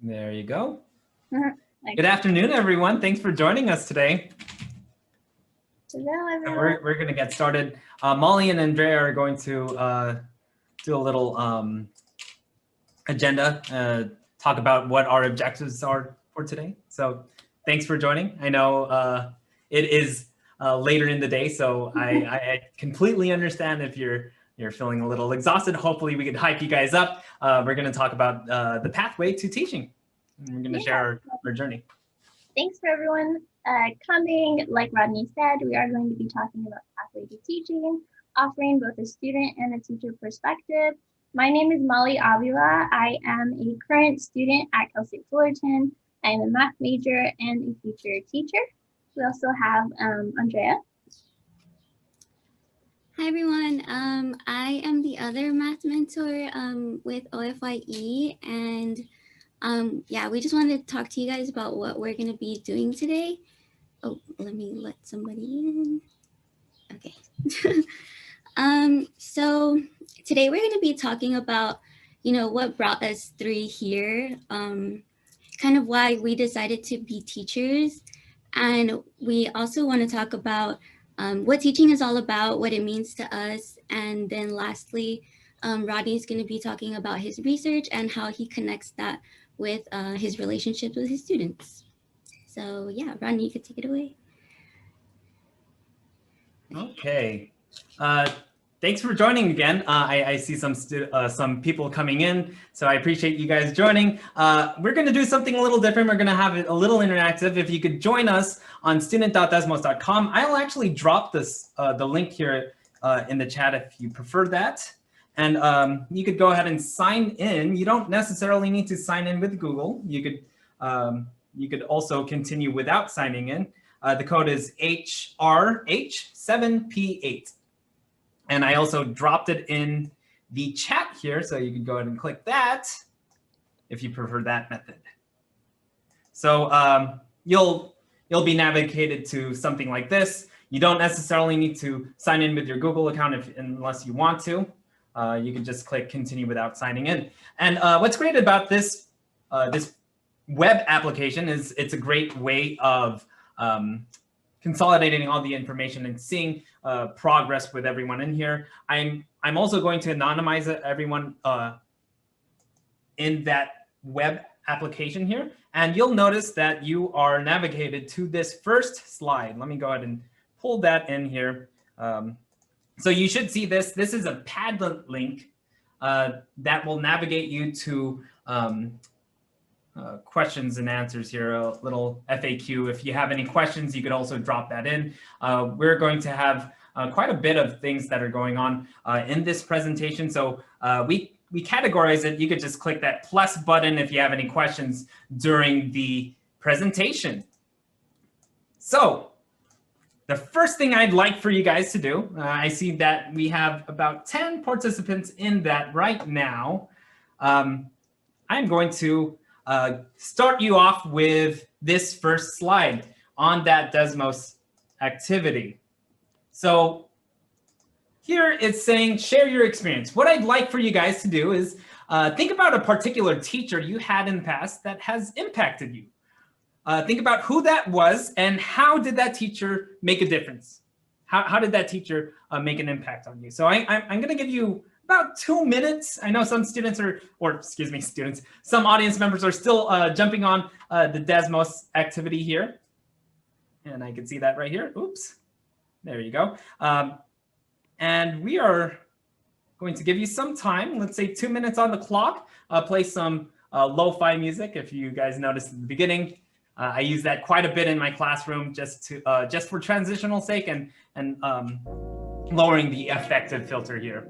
There you go. Okay. Good afternoon, everyone. Thanks for joining us today. Hello, everyone. We're going to get started. Molly and Andrea are going to do a little agenda, talk about what our objectives are for today. So thanks for joining. I know it is later in the day, so I completely understand if you're feeling a little exhausted. Hopefully we can hype you guys up. We're going to talk about the pathway to teaching. And we're going to share our journey. Thanks for everyone coming. Like Rodney said, we are going to be talking about pathway to teaching, offering both a student and a teacher perspective. My name is Molly Avila. I am a current student at Cal State Fullerton. I am a math major and a future teacher. We also have Andrea. Hi everyone, I am the other math mentor with OFYE, and yeah, we just wanted to talk to you guys about what we're going to be doing today. Oh, let me let somebody in. Okay. So today we're going to be talking about, what brought us three here, kind of why we decided to be teachers, and we also want to talk about what teaching is all about, what it means to us. And then lastly, Rodney's going to be talking about his research and how he connects that with his relationships with his students. So yeah, Rodney, you could take it away. Okay. Thanks for joining again. I see some people coming in, so I appreciate you guys joining. We're going to do something a little different. We're going to have it a little interactive. If you could join us on student.desmos.com, I'll actually drop this the link here in the chat if you prefer that. And you could go ahead and sign in. You don't necessarily need to sign in with Google. You could also continue without signing in. The code is HRH7P8. And I also dropped it in the chat here, so you can go ahead and click that if you prefer that method. So you'll be navigated to something like this. You don't necessarily need to sign in with your Google account unless you want to. You can just click continue without signing in. And what's great about this web application is it's a great way of consolidating all the information and seeing progress with everyone in here. I'm also going to anonymize everyone in that web application here. And you'll notice that you are navigated to this first slide. Let me go ahead and pull that in here. So you should see this. This is a Padlet link that will navigate you to questions and answers here, a little FAQ. If you have any questions, you could also drop that in. We're going to have quite a bit of things that are going on in this presentation. So we categorize it. You could just click that plus button if you have any questions during the presentation. So the first thing I'd like for you guys to do, I see that we have about 10 participants in that right now. I'm going to start you off with this first slide on that Desmos activity. So here it's saying, share your experience. What I'd like for you guys to do is think about a particular teacher you had in the past that has impacted you. Think about who that was and how did that teacher make a difference? How did that teacher make an impact on you? So I'm going to give you about 2 minutes. I know some students some audience members are still jumping on the Desmos activity here. And I can see that right here. Oops, there you go. And we are going to give you some time, let's say 2 minutes on the clock, play some lo-fi music. If you guys noticed at the beginning, I use that quite a bit in my classroom just for transitional sake and lowering the effective filter here.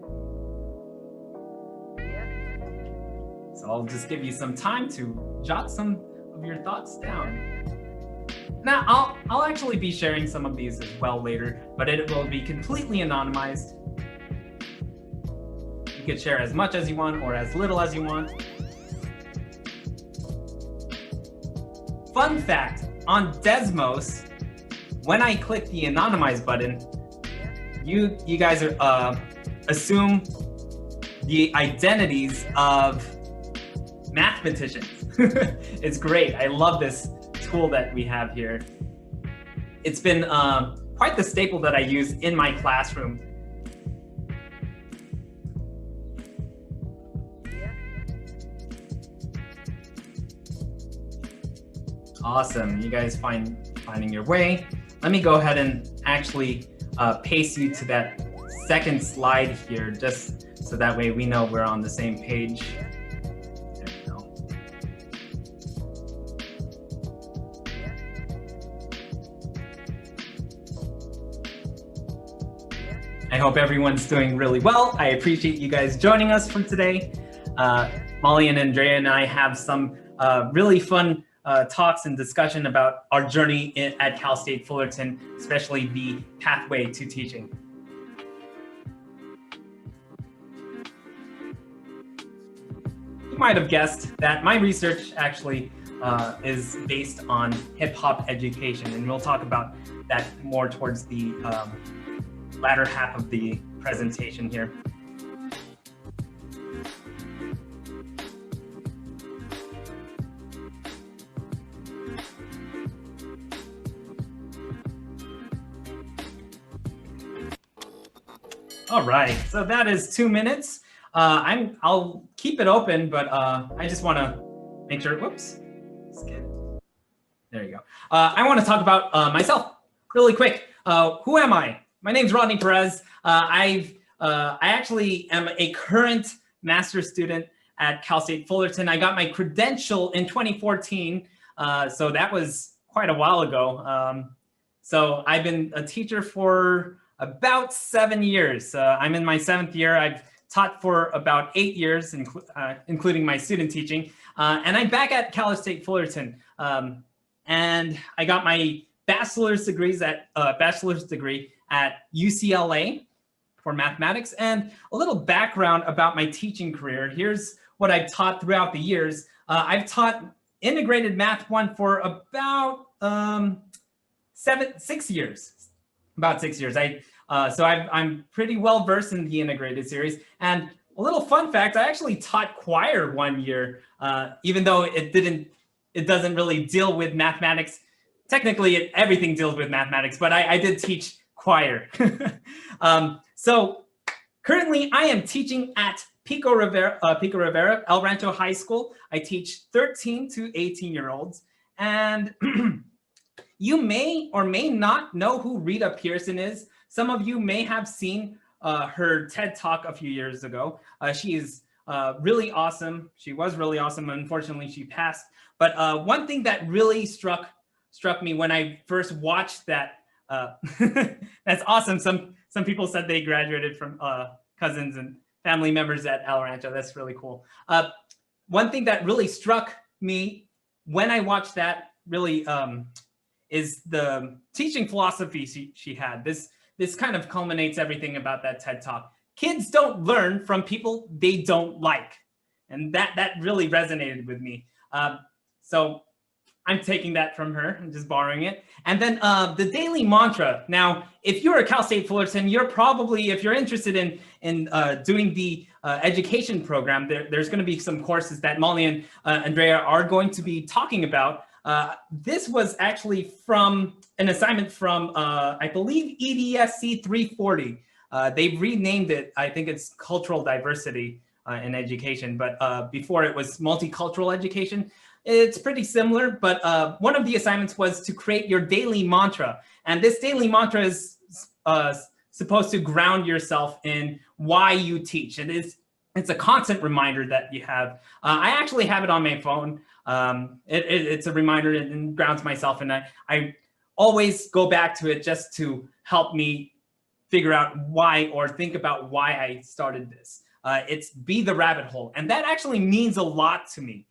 So I'll just give you some time to jot some of your thoughts down. Now, I'll actually be sharing some of these as well later, but it will be completely anonymized. You could share as much as you want or as little as you want. Fun fact, on Desmos, when I click the anonymize button, you guys assume the identities of math mathematicians. It's great. I love this tool that we have here. It's been quite the staple that I use in my classroom. Awesome, you guys finding your way. Let me go ahead and actually paste you to that second slide here, just so that way we know we're on the same page. There we go. I hope everyone's doing really well. I appreciate you guys joining us for today. Molly and Andrea and I have some really fun talks and discussion about our journey at Cal State Fullerton, especially the pathway to teaching. You might have guessed that my research actually is based on hip hop education, and we'll talk about that more towards the latter half of the presentation here. All right, so that is 2 minutes. I'll keep it open, but I just want to make sure. Whoops, skip. There you go. I want to talk about myself really quick. Who am I? My name's Rodney Perez. I actually am a current master's student at Cal State Fullerton. I got my credential in 2014, so that was quite a while ago. So I've been a teacher for about 7 years. I'm in my 7th year. I've taught for about 8 years, including my student teaching. And I'm back at Cal State Fullerton. And I got my bachelor's degree at UCLA for mathematics. And a little background about my teaching career. Here's what I've taught throughout the years. I've taught integrated math 1 for about 6 years. About 6 years. So I'm pretty well versed in the integrated series. And a little fun fact, I actually taught choir 1 year, even though it doesn't really deal with mathematics. Technically, everything deals with mathematics, but I did teach choir. So currently, I am teaching at Pico Rivera, El Rancho High School. I teach 13 to 18-year-olds. And you may or may not know who Rita Pearson is. Some of you may have seen her TED Talk a few years ago. She is really awesome. She was really awesome. Unfortunately, she passed. But one thing that really struck me when I first watched that, that's awesome. Some people said they graduated from cousins and family members at El Rancho. That's really cool. One thing that really struck me when I watched that really is the teaching philosophy she had. This kind of culminates everything about that TED Talk. Kids don't learn from people they don't like. And that really resonated with me. So I'm taking that from her, I'm just borrowing it. And then the daily mantra. Now, if you're at Cal State Fullerton, you're probably, if you're interested in doing the education program, there's gonna be some courses that Molly and Andrea are going to be talking about. This was actually from an assignment from, I believe, EDSC 340. They've renamed it. I think it's cultural diversity in education, but before it was multicultural education. It's pretty similar, but one of the assignments was to create your daily mantra. And this daily mantra is supposed to ground yourself in why you teach. It's a constant reminder that you have. I actually have it on my phone. It's a reminder and grounds myself, and I always go back to it just to help me figure out why or think about why I started this. It's be the rabbit hole, and that actually means a lot to me.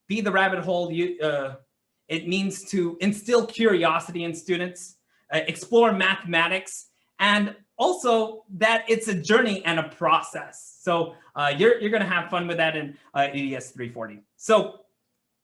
Be the rabbit hole, it means to instill curiosity in students, explore mathematics, and also that it's a journey and a process. So you're gonna have fun with that in EDS 340. So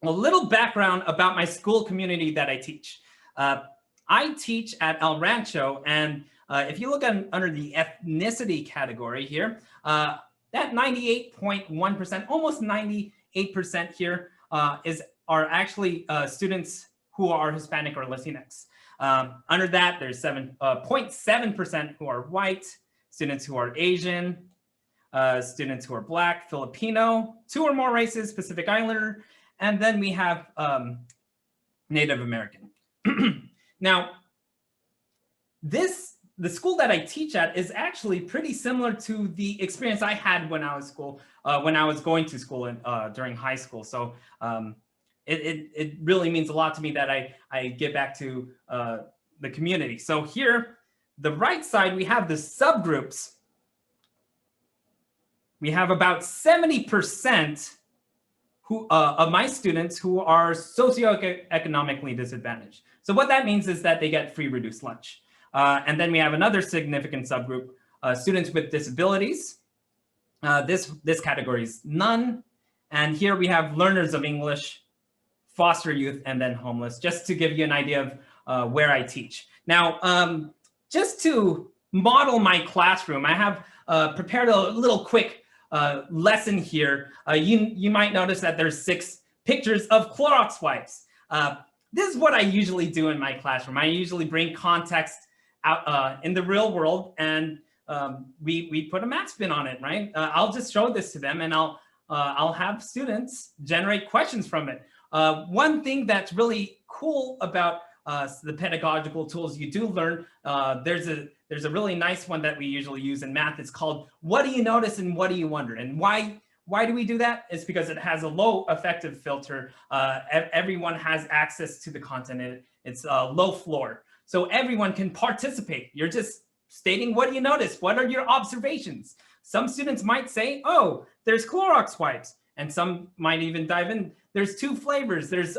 a little background about my school community that I teach. I teach at El Rancho, and if you look under the ethnicity category here, that 98.1%, almost 98% 0.8% here are actually students who are Hispanic or Latinx. Under that, there's 0.7% who are white, students who are Asian, students who are Black, Filipino, 2 or more races, Pacific Islander, and then we have Native American. Now, the school that I teach at is actually pretty similar to the experience I had when I was going to school during high school. So it really means a lot to me that I get back to the community. So here, the right side, we have the subgroups. We have about 70% of my students who are socioeconomically disadvantaged. So what that means is that they get free reduced lunch. And then we have another significant subgroup, students with disabilities. This category is none. And here we have learners of English, foster youth, and then homeless, just to give you an idea of where I teach. Now, just to model my classroom, I have prepared a little quick lesson here. You might notice that there's 6 pictures of Clorox wipes. This is what I usually do in my classroom. I usually bring context out in the real world, and we put a math spin on it, right? I'll just show this to them, and I'll have students generate questions from it. One thing that's really cool about the pedagogical tools you do learn, there's a really nice one that we usually use in math. It's called "What do you notice and what do you wonder?" And why do we do that? It's because it has a low affective filter. Everyone has access to the content. It's a low floor, so everyone can participate. You're just stating, what do you notice? What are your observations? Some students might say, oh, there's Clorox wipes. And some might even dive in. There's 2 flavors. There's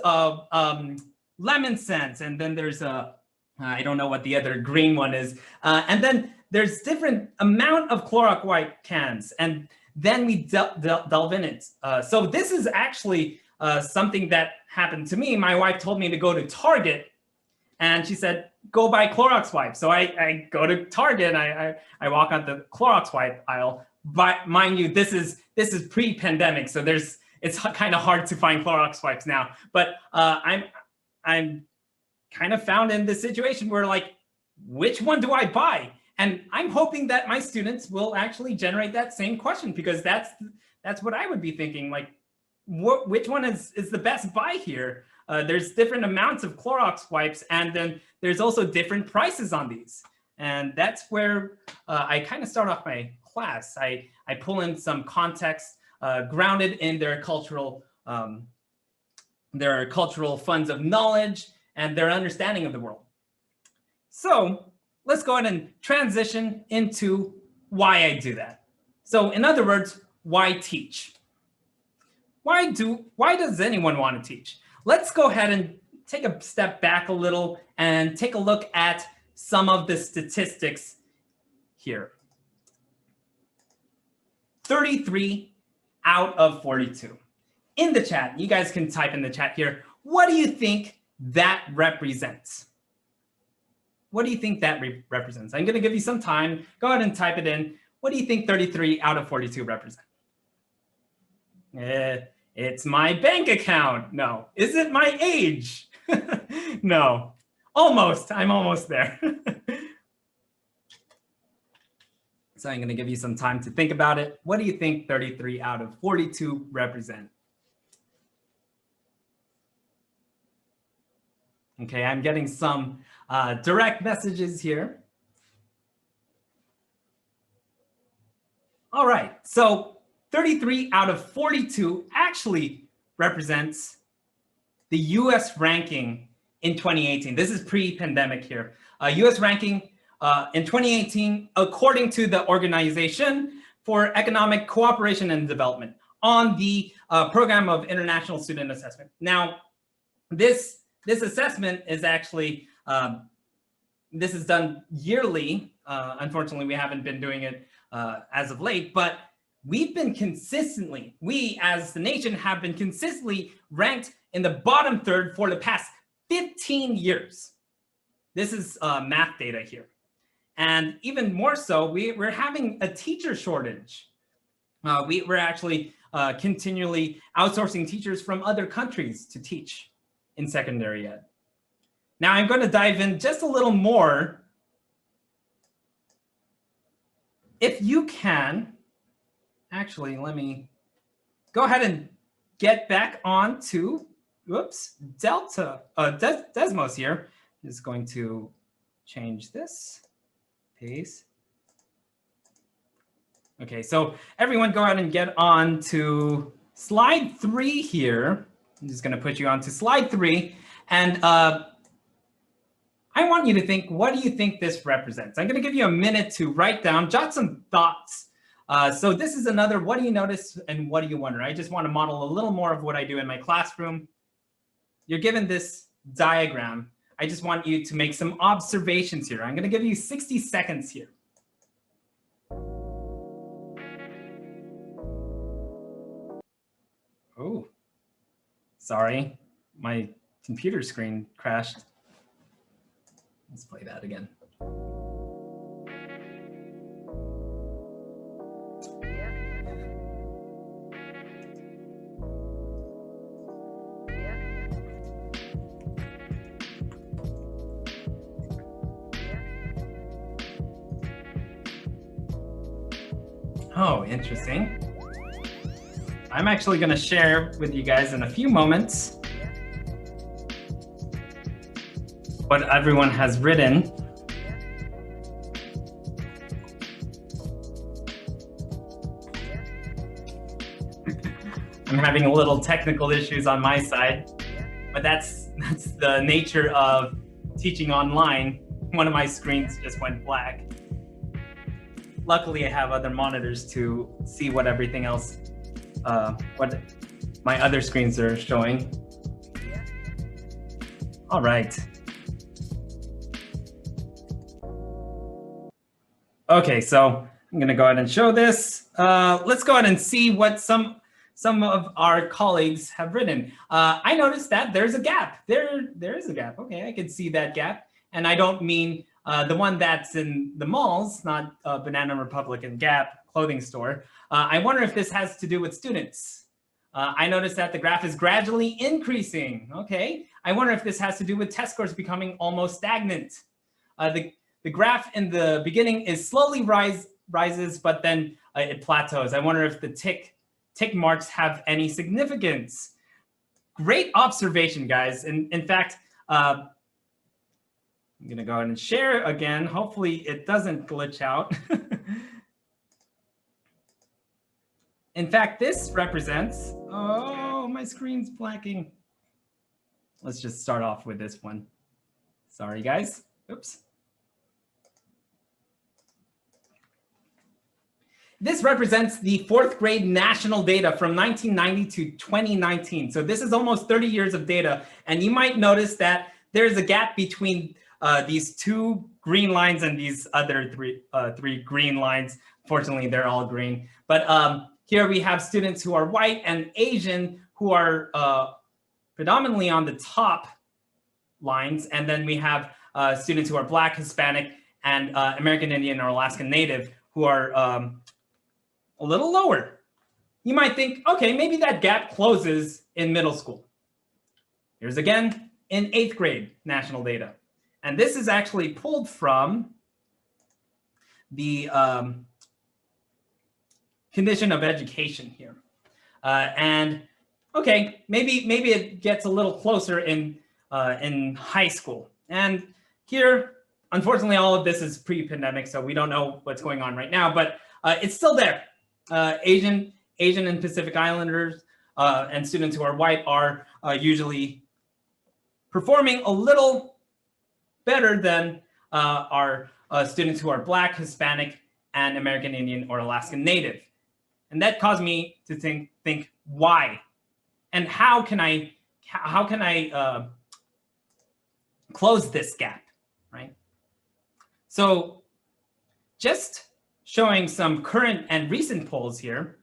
lemon scent, and then there's I don't know what the other green one is. And then there's different amount of Clorox wipe cans, and then we delve in it. So this is actually something that happened to me. My wife told me to go to Target, and she said, go buy Clorox wipes. So I go to Target, and I walk out the Clorox wipe aisle. But mind you, this is pre-pandemic, so it's kind of hard to find Clorox wipes now. But I'm kind of found in this situation where, like, which one do I buy? And I'm hoping that my students will actually generate that same question, because that's what I would be thinking. Like, which one is the best buy here? There's different amounts of Clorox wipes, and then there's also different prices on these. And that's where I kind of start off my class. I pull in some context grounded in their cultural funds of knowledge and their understanding of the world. So let's go ahead and transition into why I do that. So in other words, why teach? Why does anyone want to teach? Let's go ahead and take a step back a little and take a look at some of the statistics here. 33 out of 42. In the chat, you guys can type in the chat here, what do you think that represents? What do you think that represents? I'm going to give you some time. Go ahead and type it in. What do you think 33 out of 42 represent? It's my bank account. No. Is it my age? No. Almost. I'm almost there. So I'm going to give you some time to think about it. What do you think 33 out of 42 represent? Okay, I'm getting some direct messages here. All right, so 33 out of 42 actually represents the US ranking in 2018. This is pre-pandemic here. US ranking in 2018, according to the Organization for Economic Cooperation and Development, on the Program of International Student Assessment. Now, this assessment is actually, this is done yearly. Unfortunately, we haven't been doing it as of late, but we've been consistently, we as the nation have been consistently ranked in the bottom third for the past 15 years. This is math data here. And even more so, we're having a teacher shortage. We're actually continually outsourcing teachers from other countries to teach in secondary ed. Now I'm going to dive in just a little more. If you can, actually, let me go ahead and get back on to, whoops, Desmos here. Is going to change this, paste. Okay, so everyone go ahead and get on to slide 3 here. I'm just going to put you on to slide 3. And I want you to think, what do you think this represents? I'm going to give you a minute to write down, jot some thoughts. So this is another, what do you notice and what do you wonder? I just want to model a little more of what I do in my classroom. You're given this diagram. I just want you to make some observations here. I'm going to give you 60 seconds here. Oh, sorry, my computer screen crashed. Let's play that again. Oh, interesting. I'm actually going to share with you guys in a few moments what everyone has written. I'm having a little technical issues on my side, but that's the nature of teaching online. One of my screens just went black. Luckily, I have other monitors to see what everything else, what my other screens are showing. All right. Okay, so I'm going to go ahead and show this. Let's go ahead and see what some of our colleagues have written. I noticed that there's a gap. There is a gap. Okay, I can see that gap. And I don't mean the one that's in the malls, not Banana Republic and Gap clothing store. I wonder if this has to do with students. I noticed that the graph is gradually increasing. Okay, I wonder if this has to do with test scores becoming almost stagnant. The graph in the beginning is slowly rises, but then it plateaus. I wonder if the tick marks have any significance. Great observation, guys. In fact, I'm going to go ahead and share again. Hopefully it doesn't glitch out. In fact, this represents, oh, my screen's blacking. Let's just start off with this one. Sorry, guys. Oops. This represents the 4th grade national data from 1990 to 2019. So this is almost 30 years of data. And you might notice that there's a gap between these 2 green lines and these other three green lines. Fortunately, they're all green. But here we have students who are white and Asian who are predominantly on the top lines. And then we have students who are Black, Hispanic, and American Indian or Alaskan Native who are a little lower. You might think, okay, maybe that gap closes in middle school. Here's again in 8th grade national data. And this is actually pulled from the condition of education here. And okay, maybe it gets a little closer in high school. And here, unfortunately, all of this is pre-pandemic, so we don't know what's going on right now, but it's still there. Asian and Pacific Islanders and students who are white are usually performing a little better than our students who are Black, Hispanic, and American Indian or Alaskan Native. And that caused me to think why? And how can I close this gap, right? So just showing some current and recent polls here.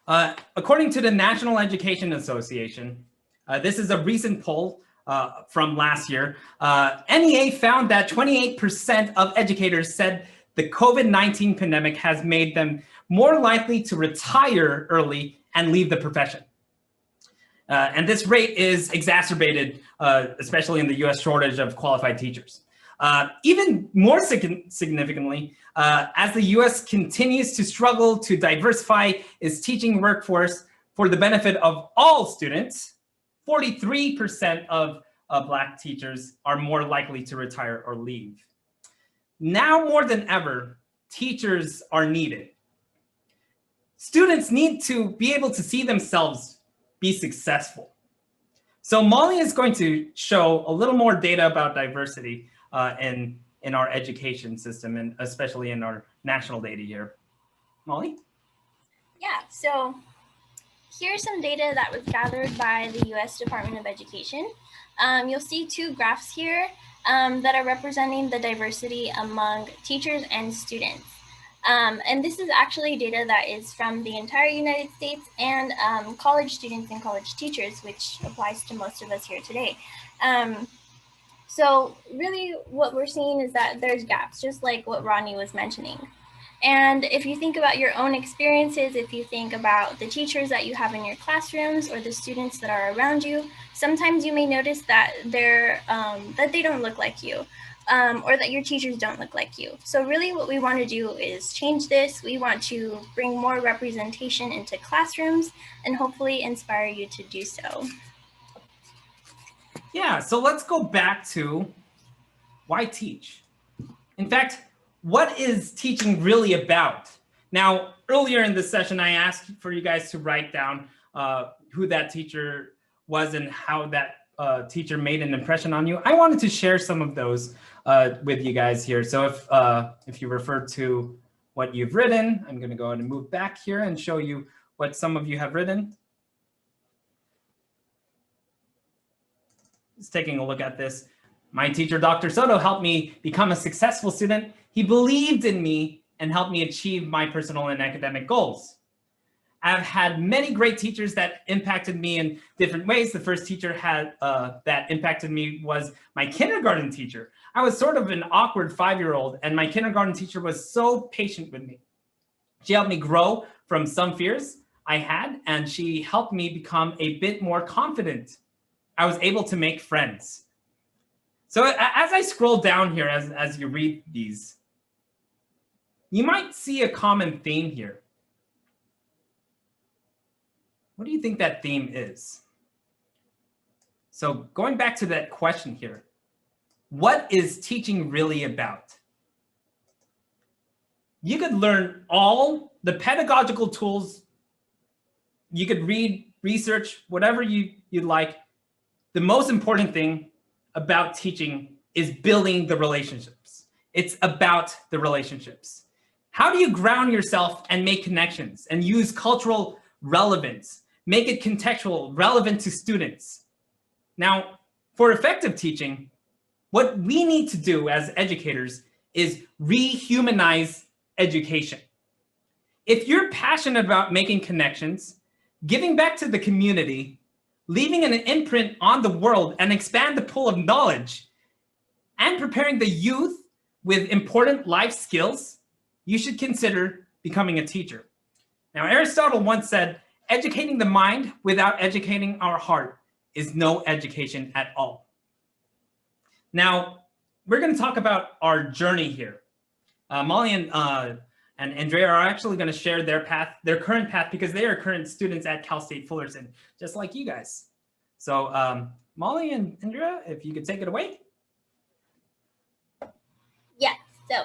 According to the National Education Association, this is a recent poll from last year. NEA found that 28% of educators said the COVID-19 pandemic has made them more likely to retire early and leave the profession. And this rate is exacerbated, especially in the US shortage of qualified teachers. Even more significantly, as the US continues to struggle to diversify its teaching workforce for the benefit of all students, 43% of Black teachers are more likely to retire or leave. Now more than ever, teachers are needed. Students need to be able to see themselves be successful. So Molly is going to show a little more data about diversity in our education system, and especially in our national data here. Molly? Yeah, so here's some data that was gathered by the US Department of Education. You'll see two graphs here that are representing the diversity among teachers and students. And this is actually data that is from the entire United States and college students and college teachers, which applies to most of us here today. So really what we're seeing is that there's gaps, just like what Rodney was mentioning. And if you think about your own experiences, if you think about the teachers that you have in your classrooms or the students that are around you, sometimes you may notice that that they don't look like you, or that your teachers don't look like you. So really what we want to do is change this. We want to bring more representation into classrooms and hopefully inspire you to do so. Yeah, so let's go back to why teach? In fact, what is teaching really about? Now, earlier in the session, I asked for you guys to write down who that teacher was and how that teacher made an impression on you. I wanted to share some of those with you guys here. So if you refer to what you've written, I'm going to go ahead and move back here and show you what some of you have written. Just taking a look at this. My teacher, Dr. Soto, helped me become a successful student. He believed in me and helped me achieve my personal and academic goals. I've had many great teachers that impacted me in different ways. The first teacher that impacted me was my kindergarten teacher. I was sort of an awkward 5-year-old, and my kindergarten teacher was so patient with me. She helped me grow from some fears I had, and she helped me become a bit more confident. I was able to make friends. So as I scroll down here, as you read these, you might see a common theme here. What do you think that theme is? So going back to that question here, what is teaching really about? You could learn all the pedagogical tools. You could read, research, whatever you'd like. The most important thing about teaching is building the relationships. It's about the relationships. How do you ground yourself and make connections and use cultural relevance, make it contextual, relevant to students? Now, for effective teaching, what we need to do as educators is rehumanize education. If you're passionate about making connections, giving back to the community, leaving an imprint on the world and expand the pool of knowledge, and preparing the youth with important life skills, you should consider becoming a teacher. Now, Aristotle once said, educating the mind without educating our heart is no education at all. Now, we're going to talk about our journey here. Molly and Andrea are actually going to share their path, their current path, because they are current students at Cal State Fullerton, just like you guys. So Molly and Andrea, if you could take it away. Yeah, so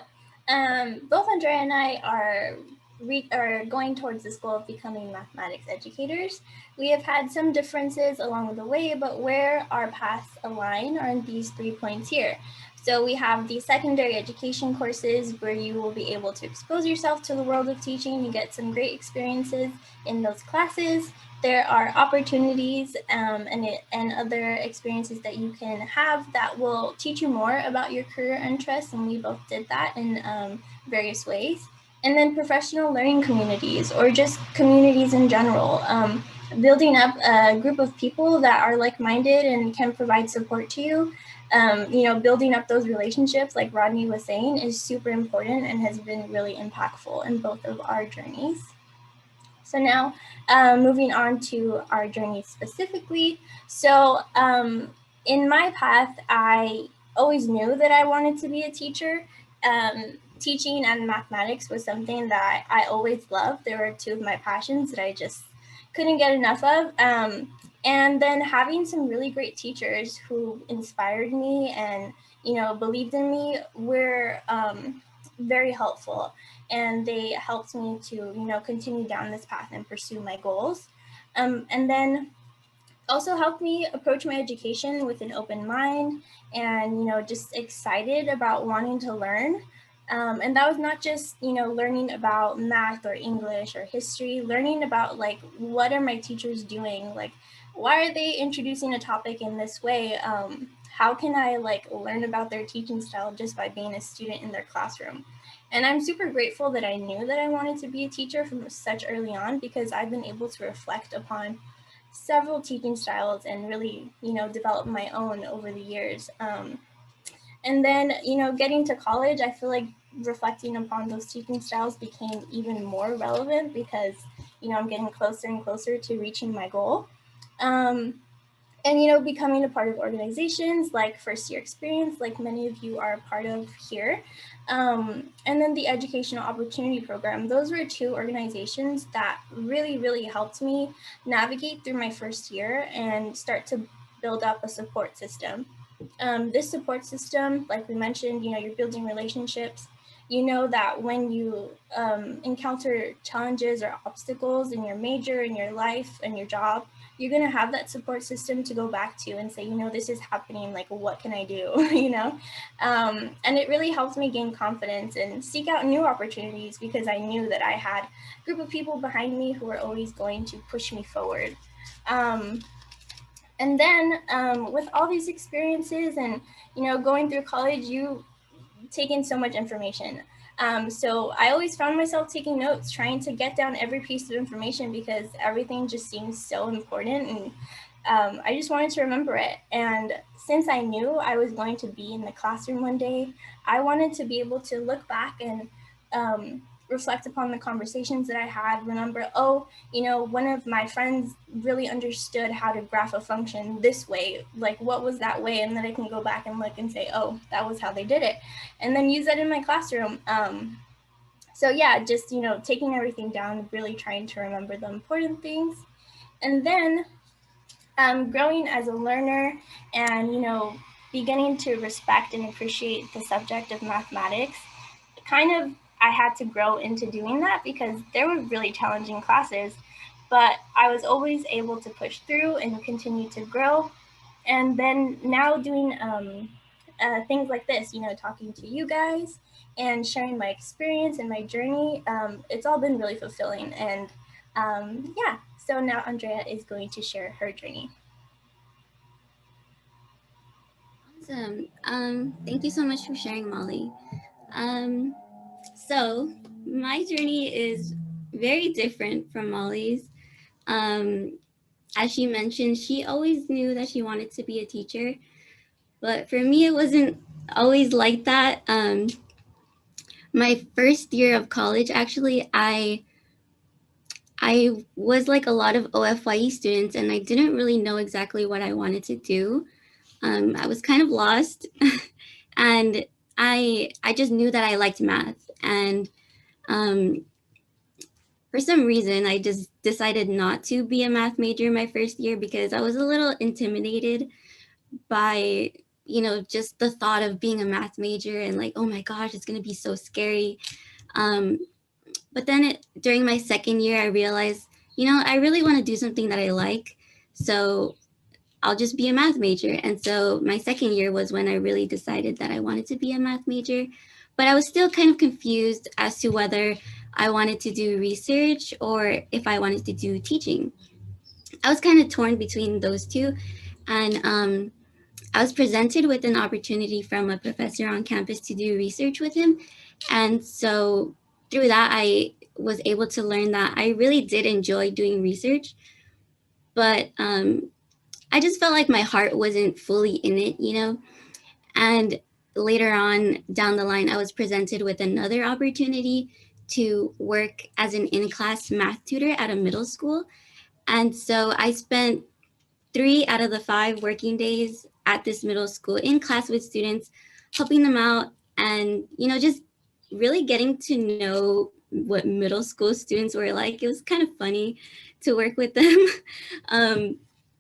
both Andrea and I are going towards this goal of becoming mathematics educators. We have had some differences along the way, but where our paths align are in these 3 points here. So we have the secondary education courses where you will be able to expose yourself to the world of teaching. You get some great experiences in those classes. There are opportunities and other experiences that you can have that will teach you more about your career interests, and we both did that in various ways. And then professional learning communities, or just communities in general. Building up a group of people that are like-minded and can provide support to you. Building up those relationships, like Rodney was saying, is super important and has been really impactful in both of our journeys. So now moving on to our journey specifically. So in my path, I always knew that I wanted to be a teacher. Teaching and mathematics was something that I always loved. There were two of my passions that I just couldn't get enough of. And then having some really great teachers who inspired me and, believed in me were very helpful. And they helped me to, continue down this path and pursue my goals. And then also helped me approach my education with an open mind and, just excited about wanting to learn. And that was not just, learning about math or English or history, learning about like, what are my teachers doing? Like, why are they introducing a topic in this way? How can I like learn about their teaching style just by being a student in their classroom? And I'm super grateful that I knew that I wanted to be a teacher from such early on, because I've been able to reflect upon several teaching styles and really, develop my own over the years. And then, getting to college, I feel like reflecting upon those teaching styles became even more relevant because, I'm getting closer and closer to reaching my goal. And, becoming a part of organizations like First Year Experience, like many of you are a part of here. And then the Educational Opportunity Program. Those were two organizations that really, really helped me navigate through my first year and start to build up a support system. This support system, like we mentioned, you're building relationships. You know that when you encounter challenges or obstacles in your major, in your life, and your job, you're going to have that support system to go back to and say, this is happening, like, what can I do, And it really helped me gain confidence and seek out new opportunities because I knew that I had a group of people behind me who were always going to push me forward. And then with all these experiences and, going through college, you take in so much information. So I always found myself taking notes, trying to get down every piece of information because everything just seems so important. And I just wanted to remember it. And since I knew I was going to be in the classroom one day, I wanted to be able to look back and reflect upon the conversations that I had, remember, one of my friends really understood how to graph a function this way, like what was that way? And then I can go back and look and say, oh, that was how they did it. And then use that in my classroom. So yeah, just, taking everything down, really trying to remember the important things. And then growing as a learner and, beginning to respect and appreciate the subject of mathematics, kind of I had to grow into doing that because there were really challenging classes, but I was always able to push through and continue to grow. And then now doing things like this, talking to you guys and sharing my experience and my journey, it's all been really fulfilling. And yeah, so now Andrea is going to share her journey. Awesome. Thank you so much for sharing, Molly. So my journey is very different from Molly's. As she mentioned, she always knew that she wanted to be a teacher, but for me, it wasn't always like that. My first year of college, actually, I was like a lot of OFYE students, and I didn't really know exactly what I wanted to do. I was kind of lost, and I just knew that I liked math, and for some reason, I just decided not to be a math major my first year because I was a little intimidated by, just the thought of being a math major and like, oh my gosh, it's going to be so scary. But then during my second year, I realized, I really want to do something that I like. So I'll just be a math major. And so my second year was when I really decided that I wanted to be a math major. But I was still kind of confused as to whether I wanted to do research or if I wanted to do teaching. I was kind of torn between those two. And I was presented with an opportunity from a professor on campus to do research with him. And so through that, I was able to learn that I really did enjoy doing research. But I just felt like my heart wasn't fully in it, And later on down the line, I was presented with another opportunity to work as an in-class math tutor at a middle school. And so I spent 3 out of the 5 working days at this middle school in class with students, helping them out and, just really getting to know what middle school students were like. It was kind of funny to work with them.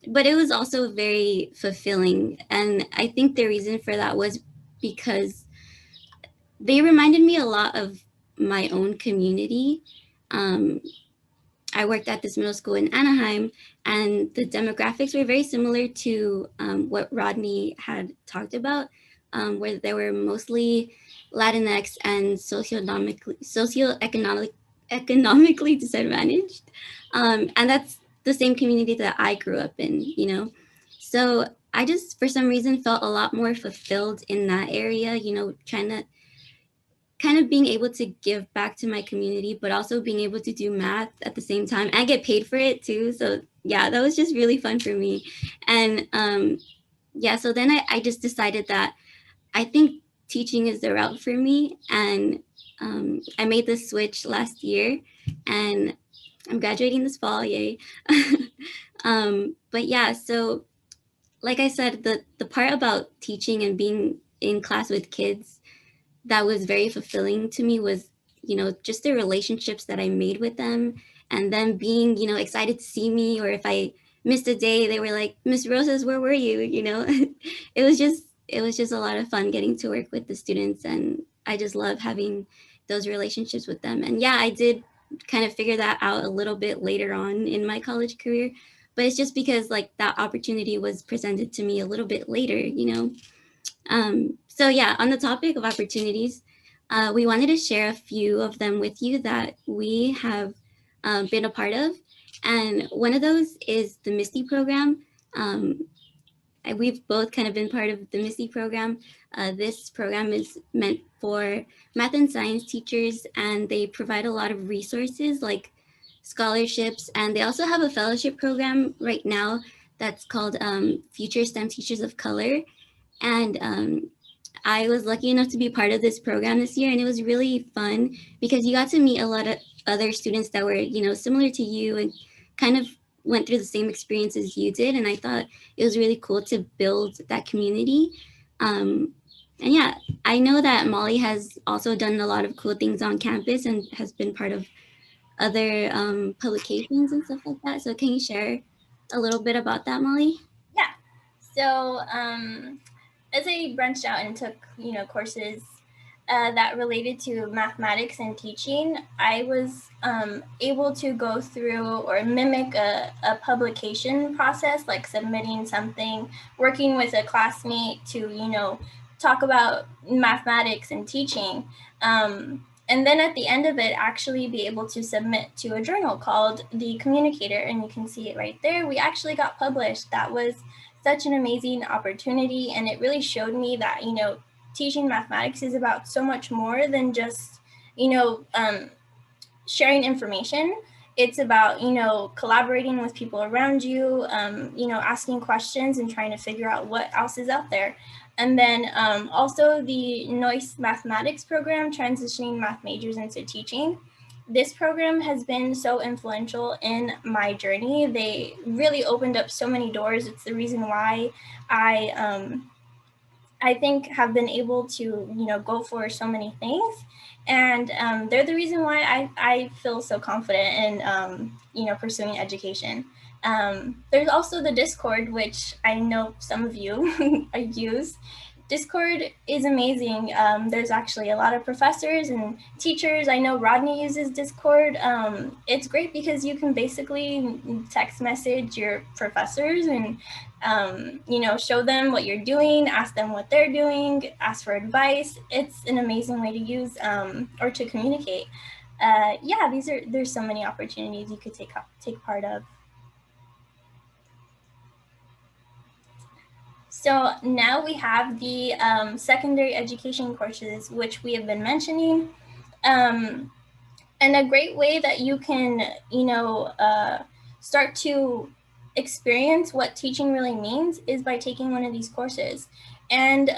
But it was also very fulfilling. And I think the reason for that was because they reminded me a lot of my own community. I worked at this middle school in Anaheim, and the demographics were very similar to what Rodney had talked about, where they were mostly Latinx and economically disadvantaged. And that's the same community that I grew up in. So I just, for some reason, felt a lot more fulfilled in that area, trying to kind of being able to give back to my community, but also being able to do math at the same time and get paid for it too. So yeah, that was just really fun for me. And so then I just decided that I think teaching is the route for me. And I made the switch last year and I'm graduating this fall, yay. But yeah, so like I said, the part about teaching and being in class with kids that was very fulfilling to me was, just the relationships that I made with them and them being, excited to see me, or if I missed a day, they were like, Miss Rosas, where were you? It was just a lot of fun getting to work with the students. And I just love having those relationships with them. And yeah, I did kind of figure that out a little bit later on in my college career, but it's just because like that opportunity was presented to me a little bit later. So yeah, on the topic of opportunities, we wanted to share a few of them with you that we have been a part of. And one of those is the MSTI program. We've both kind of been part of the MSTI program. This program is meant for math and science teachers, and they provide a lot of resources like scholarships. And they also have a fellowship program right now that's called Future STEM Teachers of Color. And I was lucky enough to be part of this program this year, and it was really fun because you got to meet a lot of other students that were, similar to you and kind of went through the same experiences you did. And I thought it was really cool to build that community. And yeah, I know that Molly has also done a lot of cool things on campus and has been part of other publications and stuff like that. So can you share a little bit about that, Molly? Yeah. So as I branched out and took, courses that related to mathematics and teaching, I was able to go through or mimic a publication process, like submitting something, working with a classmate to, talk about mathematics and teaching. And then at the end of it, actually be able to submit to a journal called The Communicator. And you can see it right there. We actually got published. That was such an amazing opportunity. And it really showed me that, teaching mathematics is about so much more than just, sharing information. It's about, collaborating with people around you, asking questions and trying to figure out what else is out there. And then also the Noyce Mathematics program, transitioning math majors into teaching. This program has been so influential in my journey. They really opened up so many doors. It's the reason why I think have been able to, go for so many things. And they're the reason why I feel so confident in, pursuing education. There's also the Discord, which I know some of you use. Discord is amazing. There's actually a lot of professors and teachers. I know Rodney uses Discord. It's great because you can basically text message your professors and, show them what you're doing, ask them what they're doing, ask for advice. It's an amazing way to use or to communicate. There's so many opportunities you could take part of. So now we have the secondary education courses, which we have been mentioning. And a great way that you can, start to experience what teaching really means is by taking one of these courses. And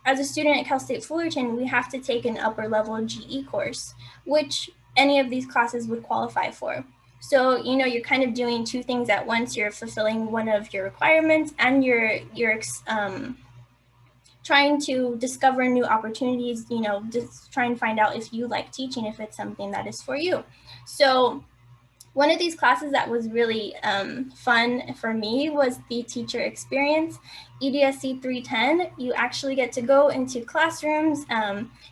as a student at Cal State Fullerton, we have to take an upper level GE course, which any of these classes would qualify for. So, you know, you're kind of doing two things at once. You're fulfilling one of your requirements, and you're trying to discover new opportunities, you know, just try and find out if you like teaching, if it's something that is for you. So one of these classes that was really fun for me was the teacher experience, EDSC 310. You actually get to go into classrooms,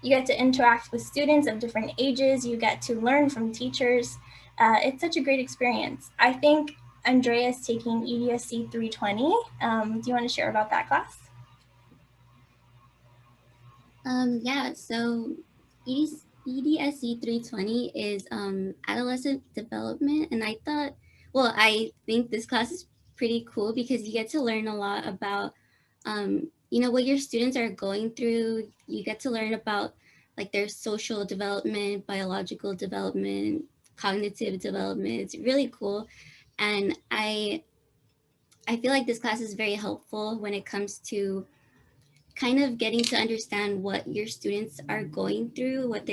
you get to interact with students of different ages, you get to learn from teachers. It's such a great experience. I think Andrea is taking EDSC 320. Do you want to share about that class? Yeah, so EDSC 320 is adolescent development. And I think this class is pretty cool because you get to learn a lot about, you know, what your students are going through. You get to learn about like their social development, biological development, cognitive development. It's really cool. And I feel like this class is very helpful when it comes to kind of getting to understand what your students are going through, what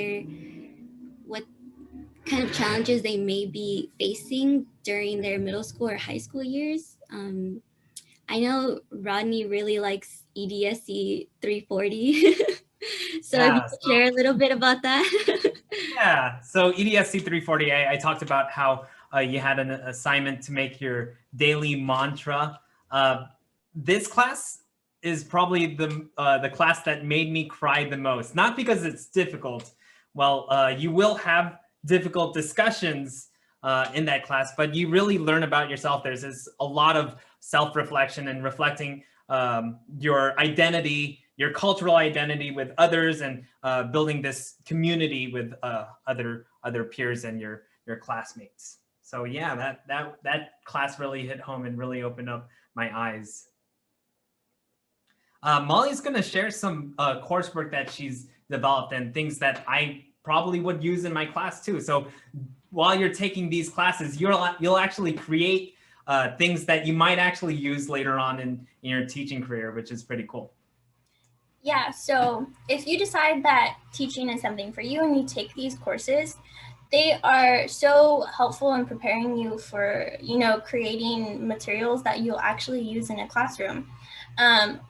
kind of challenges they may be facing during their middle school or high school years. I know Rodney really likes EDSC 340. So if you could share a little bit about that. Yeah, so EDSC 340, I talked about how you had an assignment to make your daily mantra. This class is probably the class that made me cry the most. Not because it's difficult. Well, you will have difficult discussions in that class, but you really learn about yourself. There's a lot of self-reflection and reflecting your identity, your cultural identity with others, and building this community with other peers and your classmates. So yeah, that class really hit home and really opened up my eyes. Molly's going to share some coursework that she's developed and things that I probably would use in my class too. So while you're taking these classes, you'll actually create things that you might actually use later on in your teaching career, which is pretty cool. Yeah, so if you decide that teaching is something for you and you take these courses, they are so helpful in preparing you for, you know, creating materials that you'll actually use in a classroom.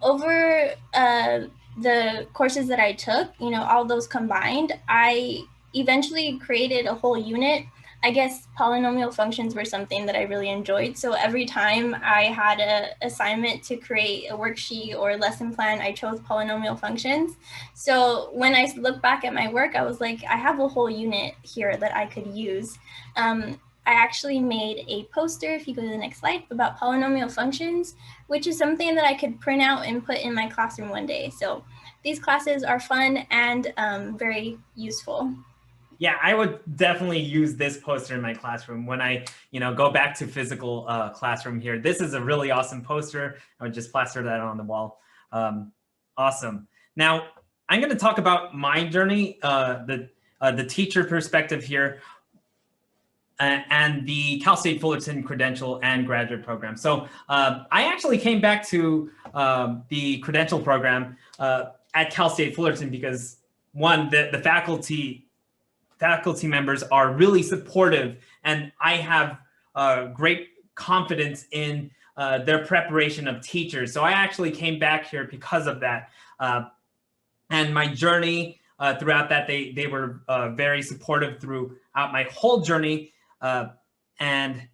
Over the courses that I took, you know, all those combined, I eventually created a whole unit. I guess polynomial functions were something that I really enjoyed. So every time I had an assignment to create a worksheet or a lesson plan, I chose polynomial functions. So when I look back at my work, I was like, I have a whole unit here that I could use. I actually made a poster, if you go to the next slide, about polynomial functions, which is something that I could print out and put in my classroom one day. So these classes are fun and very useful. Yeah, I would definitely use this poster in my classroom when I, go back to physical classroom here. This is a really awesome poster. I would just plaster that on the wall. Awesome. Now, I'm going to talk about my journey, the teacher perspective here, and the Cal State Fullerton credential and graduate program. So I actually came back to the credential program at Cal State Fullerton because, one, the faculty members are really supportive, and I have great confidence in their preparation of teachers. So I actually came back here because of that. And my journey throughout that, they were very supportive throughout my whole journey. And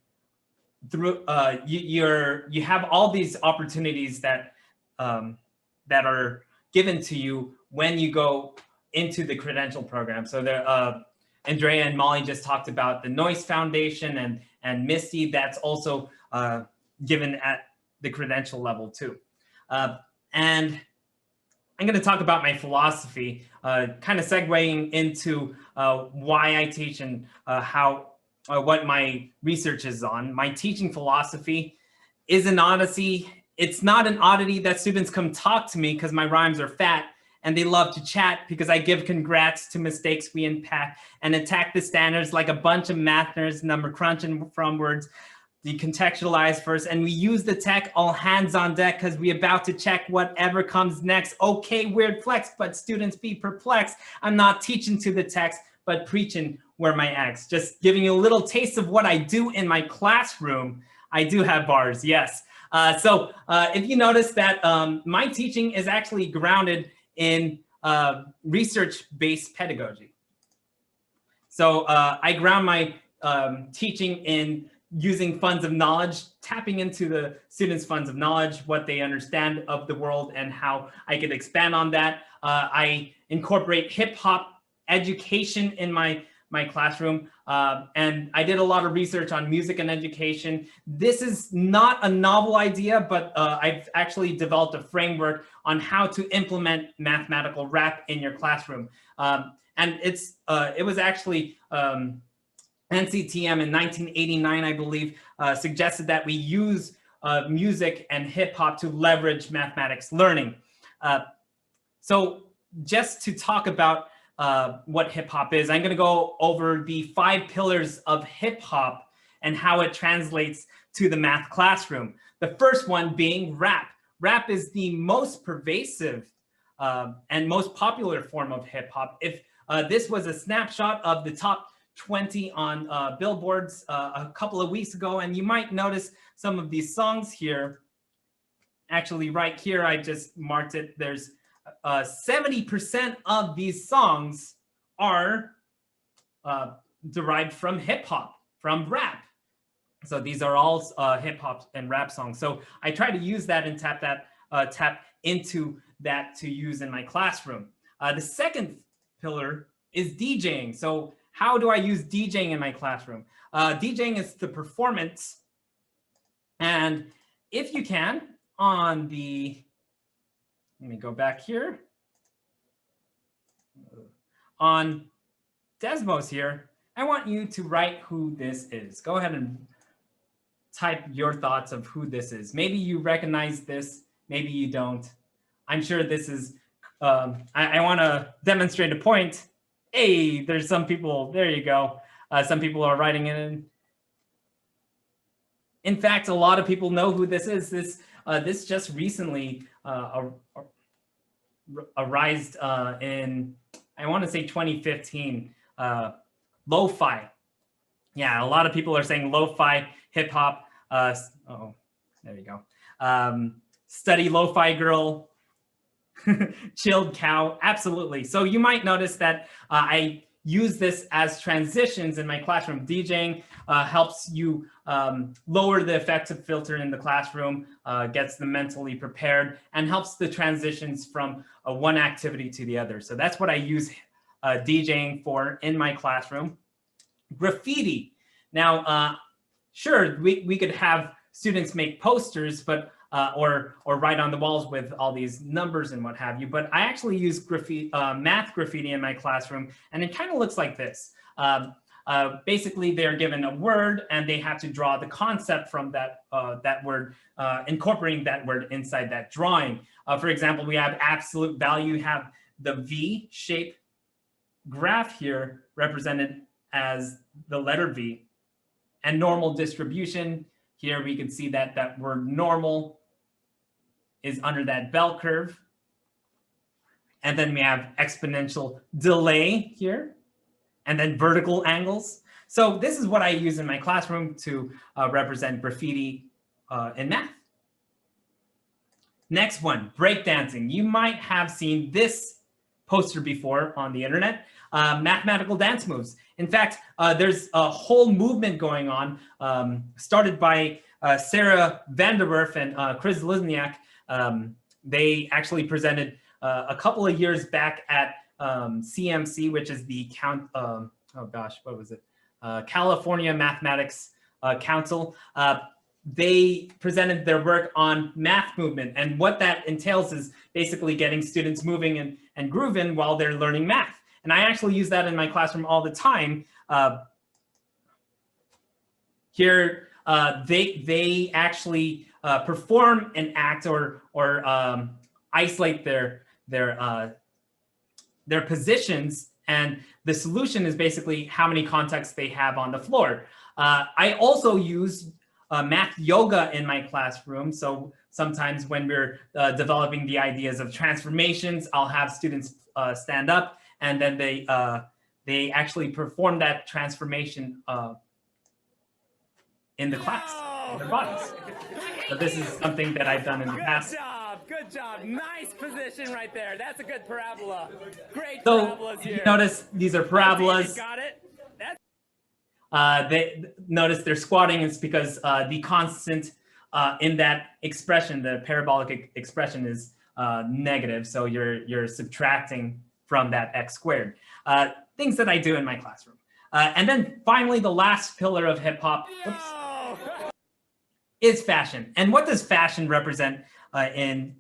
through you have all these opportunities that are given to you when you go into the credential program. So there, Andrea and Molly just talked about the Noyce Foundation and MSTI. That's also given at the credential level too. And I'm going to talk about my philosophy, kind of segueing into why I teach and what my research is on. My teaching philosophy is an odyssey. It's not an oddity that students come talk to me because my rhymes are fat, and they love to chat because I give congrats to mistakes we unpack and attack the standards like a bunch of math nerds, number crunching from words. decontextualize first, and we use the tech, all hands on deck, because we're about to check whatever comes next. Okay, weird flex, but students be perplexed. I'm not teaching to the text, but preaching where my ex. Just giving you a little taste of what I do in my classroom. I do have bars, yes. So if you notice that my teaching is actually grounded in research-based pedagogy. So I ground my teaching in using funds of knowledge, tapping into the students' funds of knowledge, what they understand of the world, and how I could expand on that. I incorporate hip hop education in my classroom, and I did a lot of research on music and education. This is not a novel idea, but I've actually developed a framework on how to implement mathematical rap in your classroom. And it was actually NCTM in 1989, I believe, suggested that we use music and hip hop to leverage mathematics learning. So just to talk about what hip hop is, I'm going to go over the 5 pillars of hip hop and how it translates to the math classroom. The first one being rap. Rap is the most pervasive and most popular form of hip hop. If this was a snapshot of the top 20 on billboards a couple of weeks ago, and you might notice some of these songs here. Actually, right here, I just marked it. There's 70% of these songs are derived from hip hop, from rap. So these are all hip hop and rap songs. So I try to use that and tap into that to use in my classroom. The second pillar is DJing. So how do I use DJing in my classroom? DJing is the performance. And if you can, on the, let me go back here. On Desmos here, I want you to write who this is. Go ahead and type your thoughts of who this is. Maybe you recognize this, maybe you don't. I'm sure this is, I want to demonstrate a point. Hey, there's some people, there you go. Some people are writing it in. In fact, a lot of people know who this is. This just recently arose in, I want to say 2015, lo-fi. Yeah, a lot of people are saying lo-fi hip hop. Oh, there you go. Study lo-fi girl. Chilled cow, absolutely. So you might notice that I use this as transitions in my classroom. DJing helps you lower the affective filter in the classroom, gets them mentally prepared, and helps the transitions from one activity to the other. So that's what I use DJing for in my classroom. Graffiti. Now, sure, we could have students make posters, but or write on the walls with all these numbers and what have you. But I actually use graffiti, math graffiti in my classroom, and it kind of looks like this. Basically, they're given a word, and they have to draw the concept from that, that word, incorporating that word inside that drawing. For example, we have absolute value. You have the V-shaped graph here represented as the letter V, and normal distribution. Here we can see that that word normal is under that bell curve. And then we have exponential delay here, and then vertical angles. So this is what I use in my classroom to represent graffiti in math. Next one, breakdancing. You might have seen this poster before on the internet, mathematical dance moves. In fact, there's a whole movement going on, started by Sarah Vanderwerf and Chris Lizniak. They actually presented a couple of years back at CMC, which is the California Mathematics Council. They presented their work on math movement, and what that entails is basically getting students moving and grooving while they're learning math. And I actually use that in my classroom all the time. Here, they actually perform an act or isolate their positions, and the solution is basically how many contacts they have on the floor. I also use math yoga in my classroom. So sometimes when we're developing the ideas of transformations, I'll have students stand up, and then they actually perform that transformation in the class, in their bodies. So this is something that I've done in the past. Good job. Nice position right there. That's a good parabola. Great So parabolas here. you notice these are parabolas. Got it. They notice they're squatting. It's because the constant in that expression, the parabolic expression, is negative. So you're subtracting from that x squared. Things that I do in my classroom. And then finally, the last pillar of hip hop is fashion. And what does fashion represent in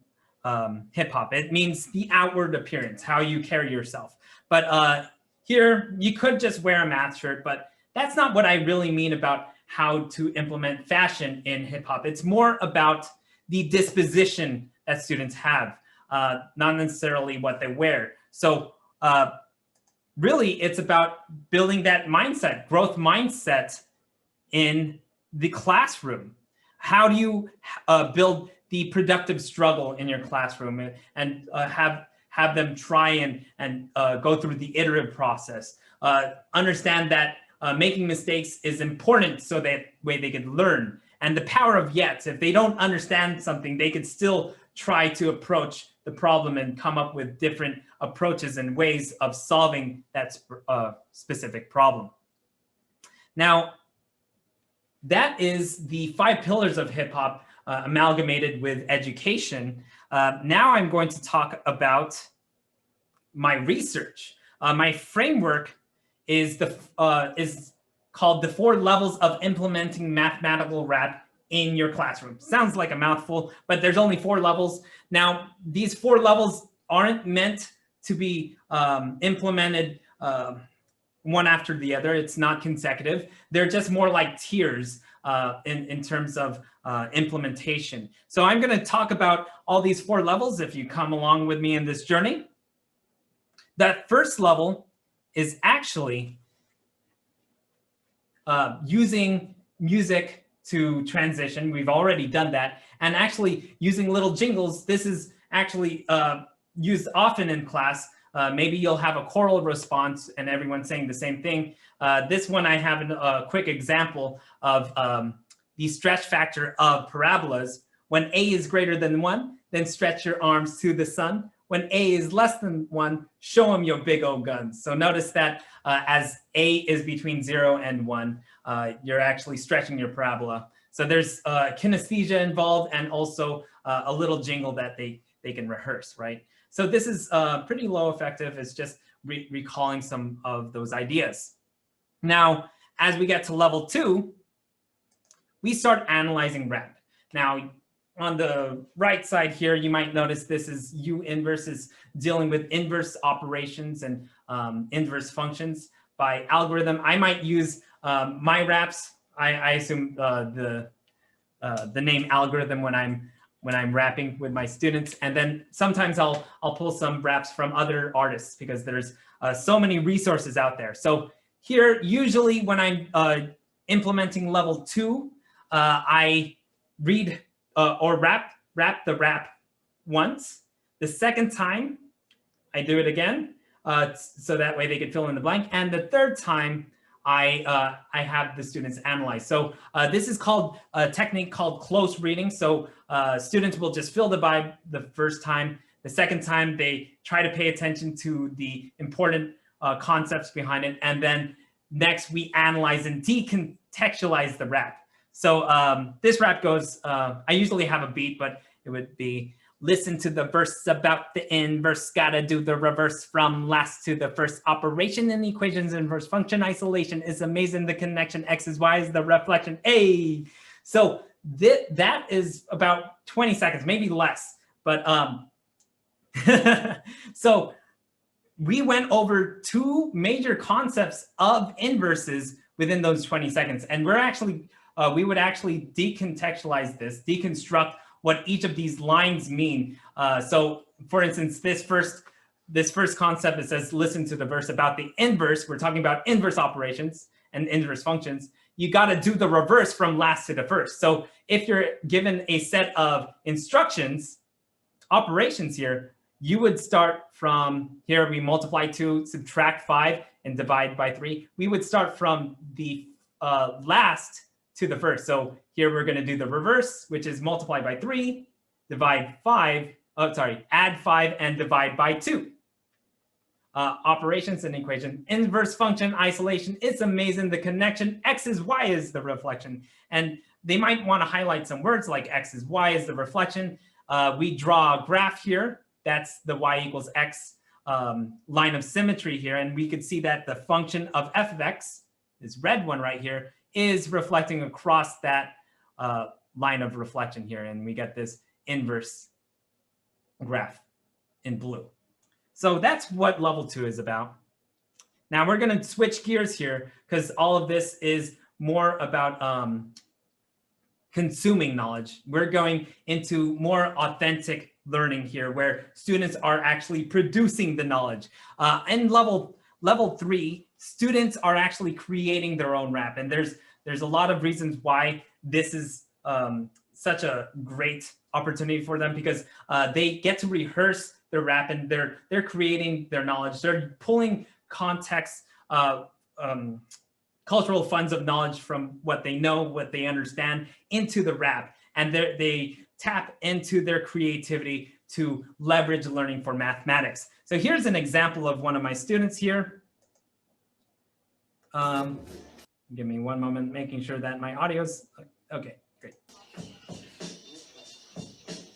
hip hop? It means the outward appearance, how you carry yourself. But here, you could just wear a math shirt, but that's not what I really mean about how to implement fashion in hip hop. It's more about the disposition that students have, not necessarily what they wear. So really, it's about building that mindset, growth mindset in the classroom. How do you build the productive struggle in your classroom and have them try and go through the iterative process? Understand that making mistakes is important so that way they can learn. And the power of yet, if they don't understand something, they could still try to approach the problem and come up with different approaches and ways of solving that specific problem. Now, that is the 5 pillars of hip hop amalgamated with education. Now I'm going to talk about my research. My framework is called the 4 levels of implementing mathematical rap in your classroom. Sounds like a mouthful, but there's only 4 levels. Now, these 4 levels aren't meant to be implemented one after the other. It's not consecutive. They're just more like tiers in terms of implementation. So I'm going to talk about all these 4 levels if you come along with me in this journey. That first level is actually using music to transition. We've already done that. And actually using little jingles. This is actually used often in class. Maybe you'll have a choral response and everyone saying the same thing. This one I have a quick example of the stretch factor of parabolas. When A is greater than 1, then stretch your arms to the sun. When A is less than 1, show them your big old guns. So notice that as A is between 0 and 1, you're actually stretching your parabola. So there's kinesthesia involved and also a little jingle that they can rehearse, right? So this is pretty low effective. It's just recalling some of those ideas. Now, as we get to level 2, we start analyzing rap. Now, on the right side here, you might notice this is U inverse is dealing with inverse operations and inverse functions by algorithm. I might use my raps. I assume the name algorithm when I'm rapping with my students, and then sometimes I'll pull some raps from other artists because there's so many resources out there. So here, usually when I'm implementing level 2, I read or rap the rap once. The second time, I do it again, so that way they can fill in the blank. And the third time, I have the students analyze. So this is called a technique called close reading. So students will just fill the vibe the first time. The second time, they try to pay attention to the important concepts behind it. And then next, we analyze and decontextualize the rap. So this rap goes, I usually have a beat, but it would be, listen to the verse about the inverse, gotta do the reverse from last to the first operation in equations, inverse function isolation is amazing, the connection, X is Y is the reflection, A. So that is about 20 seconds, maybe less, but so we went over 2 major concepts of inverses within those 20 seconds, and we're actually, we would actually decontextualize this, deconstruct what each of these lines mean. So for instance, this first concept that says, listen to the verse about the inverse, we're talking about inverse operations and inverse functions. you got to do the reverse from last to the first. So if you're given a set of instructions, operations here, you would start from here. We multiply 2, subtract 5, and divide by 3. We would start from the last to the first. So here we're going to do the reverse, which is multiply by 3, divide 5, add 5 and divide by 2. Operations and equation. Inverse function isolation. It's amazing. The connection x is y is the reflection. And they might want to highlight some words like x is y is the reflection. We draw a graph here. That's the y equals x line of symmetry here. And we could see that the function of f of x, this red one right here, is reflecting across that line of reflection here. And we get this inverse graph in blue. So that's what level 2 is about. Now we're going to switch gears here because all of this is more about consuming knowledge. We're going into more authentic learning here where students are actually producing the knowledge. In level 3, students are actually creating their own rap. And there's a lot of reasons why this is such a great opportunity for them, because they get to rehearse their rap and they're creating their knowledge. They're pulling context, cultural funds of knowledge from what they know, what they understand into the rap. And they tap into their creativity to leverage learning for mathematics. So here's an example of one of my students here. Give me one moment, making sure that my audio's okay, great.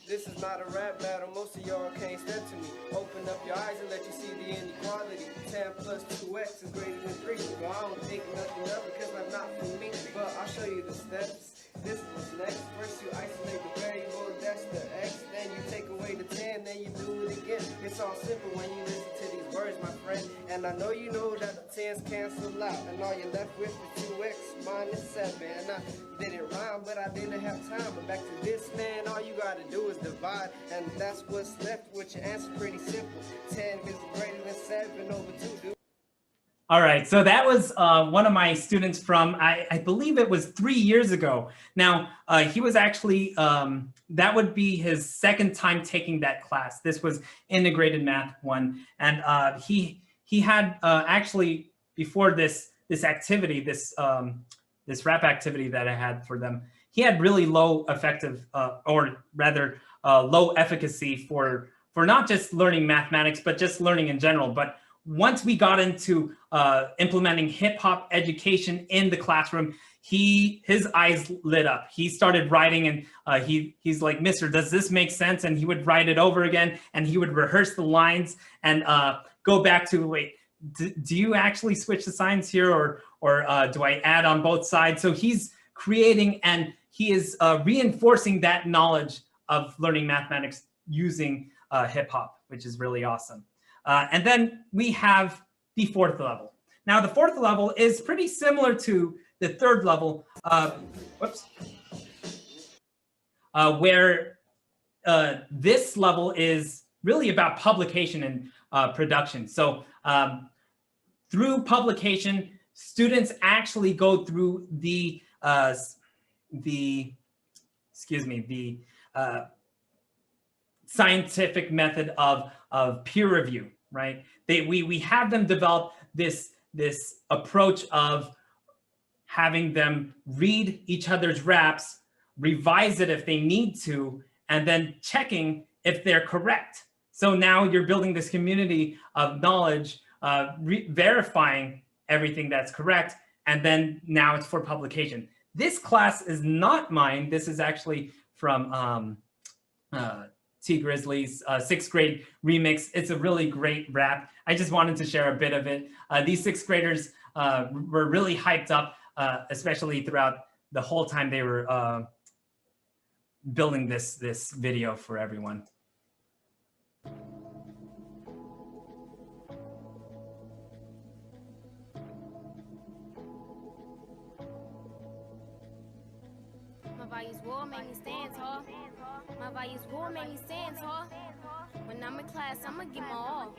This is not a rap battle, most of y'all can't step to me. Open up your eyes and let you see the inequality. 10 plus 2x is greater than 3. Well, I don't think nothing of it because I'm not for me, but I'll show you the steps. This is next. First you isolate the variable, that's the x. Then you take away the 10, then you do it again. It's all simple when you listen to these words, my friend. And I know you know that the 10s cancel out, and all you're left with is 2x minus 7. And I did it rhyme, but I didn't have time. But back to this, man, all you gotta do is divide, and that's what's left with your answer. Pretty simple. 10 is greater than 7 over 2, dude. All right, so that was one of my students from, I believe it was 3 years ago. Now, he was actually, that would be his second time taking that class. This was Integrated Math 1. And he had actually, before this activity, this rap activity that I had for them, he had really low effective, or rather low efficacy for not just learning mathematics, but just learning in general. But once we got into implementing hip hop education in the classroom, his eyes lit up. He started writing, and he's like, "Mister, does this make sense?" And he would write it over again, and he would rehearse the lines and go back to, wait, do you actually switch the signs here, or do I add on both sides? So he's creating, and he is reinforcing that knowledge of learning mathematics using hip hop, which is really awesome. And then we have the 4th level. Now, the 4th level is pretty similar to the 3rd level, where this level is really about publication and production. So through publication, students actually go through the scientific method of peer review, right? We have them develop this approach of having them read each other's raps, revise it if they need to, and then checking if they're correct. So now you're building this community of knowledge, verifying everything that's correct, and then now it's for publication. This class is not mine. This is actually from T Grizzly's 6th grade remix. It's a really great rap. I just wanted to share a bit of it. These 6th graders were really hyped up, especially throughout the whole time they were building this video for everyone. My values will make me stand tall. My values will make me stand tall. When I'm in class, I'ma give my all.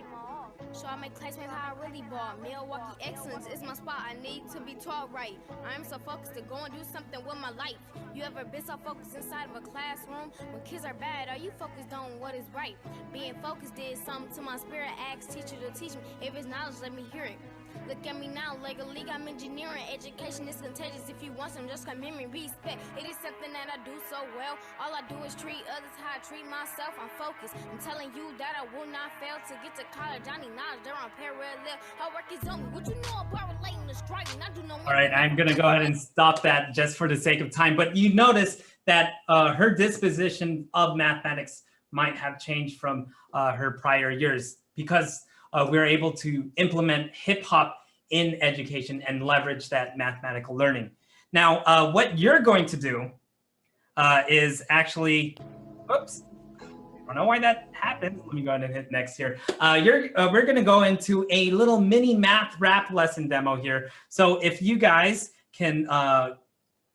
Show all my classmates how I really ball. Milwaukee excellence is my spot. I need to be taught right. I'm so focused to go and do something with my life. You ever been so focused inside of a classroom? When kids are bad, are you focused on what is right? Being focused did something to my spirit. Ask teacher to teach me. If it's knowledge, let me hear it. Look at me now, like a league, I'm engineering. Education is contagious. If you want some, just come in and respect. It is something that I do so well. All I do is treat others how I treat myself. I'm focused. I'm telling you that I will not fail to get to college. I need knowledge, they're on parallel. Hard work is on me. What you know about relating to striking? I do no. All right, I'm gonna go ahead and stop that just for the sake of time. But you notice that her disposition of mathematics might have changed from her prior years because we're able to implement hip hop in education and leverage that mathematical learning. Now, what you're going to do is actually, oops, I don't know why that happened. Let me go ahead and hit next here. We're going to go into a little mini math rap lesson demo here. So if you guys can go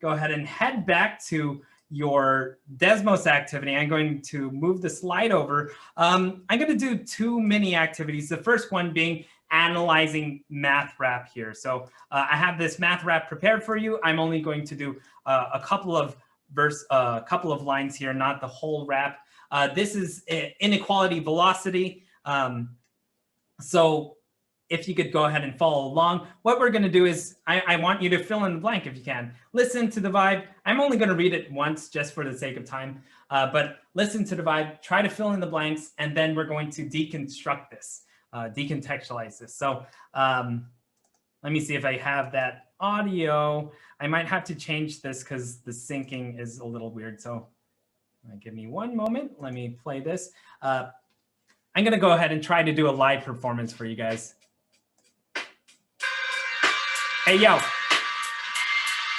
ahead and head back to your Desmos activity, I'm going to move the slide over. I'm going to do two mini activities. The first one being analyzing math rap here. So I have this math rap prepared for you. I'm only going to do a couple of lines here, not the whole rap. This is inequality velocity. So if you could go ahead and follow along, what we're going to do is I want you to fill in the blank if you can. Listen to the vibe. I'm only going to read it once just for the sake of time, but listen to the vibe, try to fill in the blanks, and then we're going to deconstruct this, decontextualize this. So let me see if I have that audio. I might have to change this because the syncing is a little weird. So give me one moment. Let me play this. I'm going to go ahead and try to do a live performance for you guys. Hey, yo.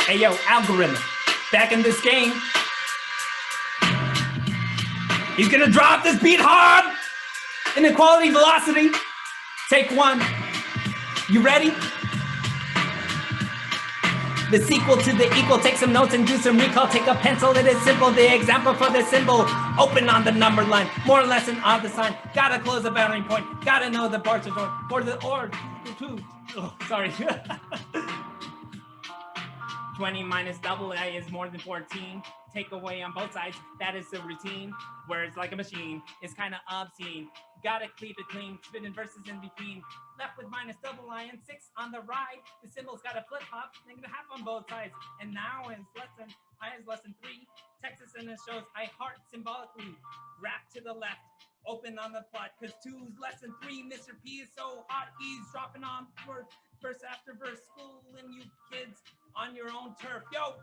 Hey, yo, algorithm. Back in this game. He's going to drop this beat hard. Inequality velocity. Take one. You ready? The sequel to the equal. Take some notes and do some recall. Take a pencil, it is simple. The example for the symbol. Open on the number line. More lesson on the sign. Gotta close the boundary point. Gotta know the bars are joined. For the or. Oh, sorry. 20 minus double A is more than 14. Take away on both sides. That is the routine. Words like a machine is kind of obscene. Gotta keep it clean. Spinning verses in between. Left with minus double I and 6 on the right. The symbol's got a flip hop. Negative half on both sides. And now is lesson. I is lesson 3. Texas and it shows I heart symbolically. Wrap to the left. Open on the plot. Cause 2's lesson 3. Mr. P is so hot. He's dropping on verse after verse. Schooling you kids on your own turf. Yo.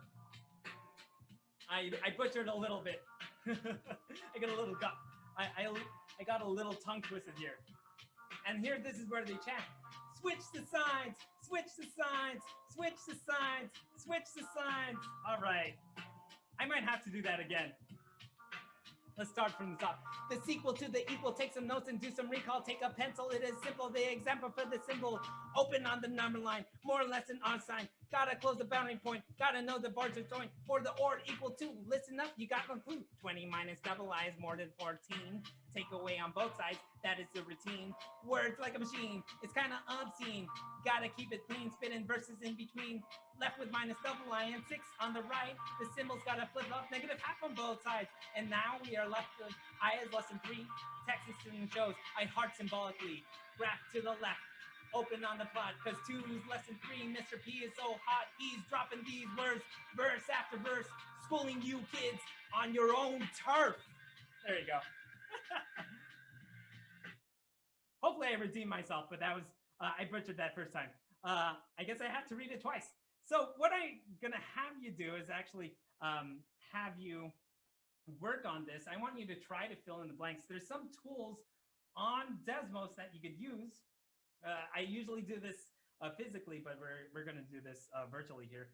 I butchered a little bit. I got a little I got a little tongue twisted here. And here, this is where they chant. Switch the signs, switch the signs, switch the signs, switch the signs. All right. I might have to do that again. Let's start from the top. The sequel to the equal. Take some notes and do some recall. Take a pencil. It is simple. The example for the symbol. Open on the number line. More lesson on sign. Gotta close the boundary point. Gotta know the bars are joined. For the or equal to. Listen up. You got no clue. 20 minus double I is more than 14. Take away on both sides. That is the routine. Words like a machine. It's kind of obscene. Gotta keep it clean. Spinning verses in between. Left with minus double I and 6 on the right. The symbol's got to flip up. Negative half on both sides. And now we are left with I is lesson 3. Texas and shows I heart symbolically. Graph to the left. Open on the plot. Because 2's lesson 3. Mr. P is so hot. He's dropping these words. Verse after verse. Schooling you kids on your own turf. There you go. Hopefully I redeemed myself, but that was, I butchered that first time. I guess I had to read it twice. So what I'm gonna have you do is actually have you work on this. I want you to try to fill in the blanks. There's some tools on Desmos that you could use. I usually do this physically, but we're gonna do this virtually here.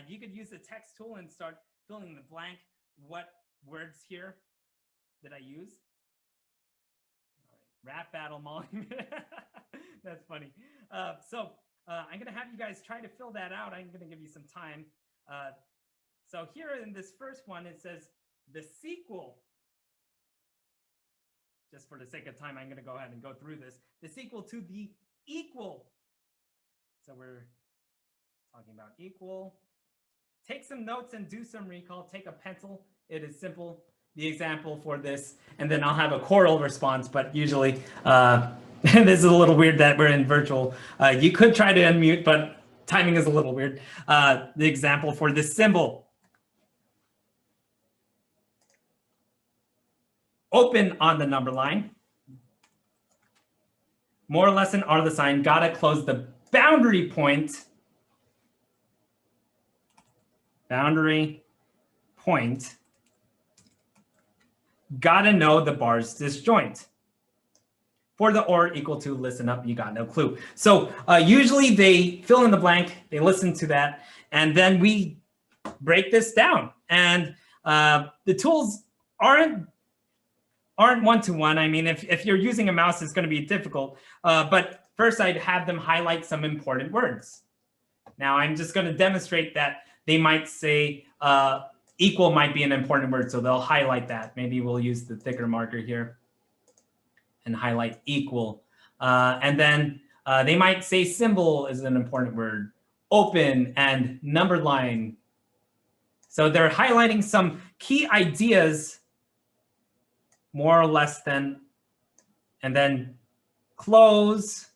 You could use the text tool and start filling the blank. What words here did I use? Rap battle, Molly. That's funny. So I'm going to have you guys try to fill that out. I'm going to give you some time. So here in this first one, it says the sequel. Just for the sake of time, I'm going to go ahead and go through this. The sequel to the equal. So we're talking about equal. Take some notes and do some recall. Take a pencil. It is simple. The example for this, and then I'll have a choral response, but usually this is a little weird that we're in virtual. You could try to unmute, but timing is a little weird. The example for this symbol. Open on the number line. More or less than are the sign. Gotta close the boundary point. Boundary point. Gotta know the bars disjoint. For the or equal to, listen up, you got no clue. So usually they fill in the blank, they listen to that, and then we break this down. And the tools aren't one-to-one. I mean, if you're using a mouse, it's going to be difficult. But first, I'd have them highlight some important words. Now, I'm just going to demonstrate that they might say equal might be an important word, so they'll highlight that. Maybe we'll use the thicker marker here and highlight equal. And then they might say symbol is an important word, open and number line. So they're highlighting some key ideas more or less than, and then close,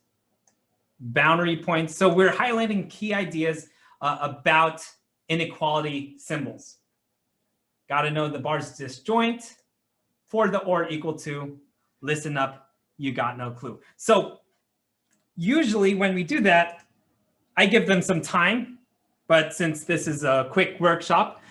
boundary points. So we're highlighting key ideas about inequality symbols. Got to know the bars disjoint. For the or equal to, listen up, you got no clue. So usually when we do that, I give them some time, but since this is a quick workshop,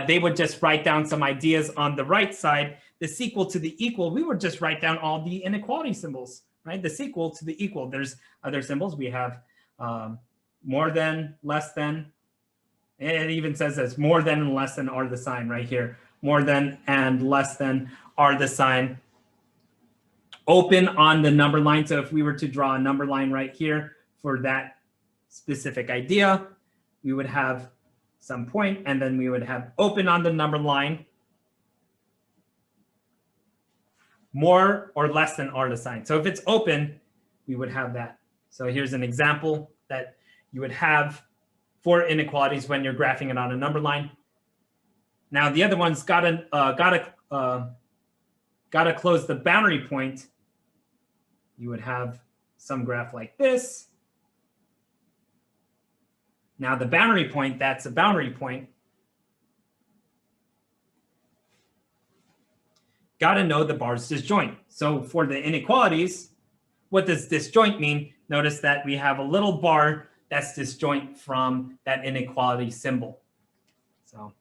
they would just write down some ideas on the right side. The sequel to the equal, we would just write down all the inequality symbols, right? The sequel to the equal. There's other symbols. We have more than, less than. It even says as more than and less than are the sign right here. More than and less than are the sign. Open on the number line. So if we were to draw a number line right here for that specific idea, we would have some point, and then we would have open on the number line. More or less than are the sign. So if it's open, we would have that. So here's an example that you would have for inequalities when you're graphing it on a number line. Now the other one's gotta close the boundary point. You would have some graph like this. Now the boundary point, that's a boundary point. Got to know the bars disjoint. So for the inequalities, what does disjoint mean? Notice that we have a little bar that's disjoint from that inequality symbol. So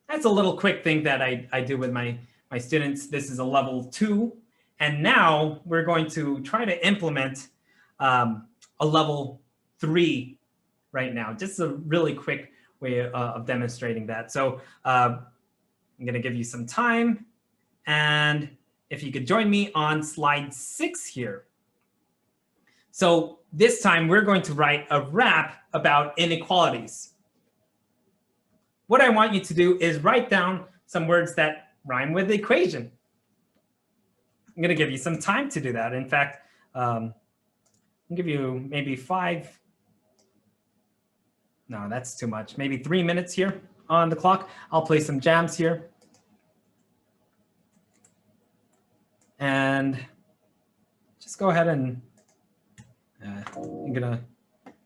that's a little quick thing that I do with my students. This is a level 2. And now we're going to try to implement a level 3 right now. Just a really quick way of demonstrating that. So I'm going to give you some time. And if you could join me on slide 6 here. So this time we're going to write a rap about inequalities. What I want you to do is write down some words that rhyme with equation. I'm going to give you some time to do that. In fact, I'll give you maybe 5. No, that's too much. Maybe 3 minutes here on the clock. I'll play some jams here. And just go ahead and I'm going to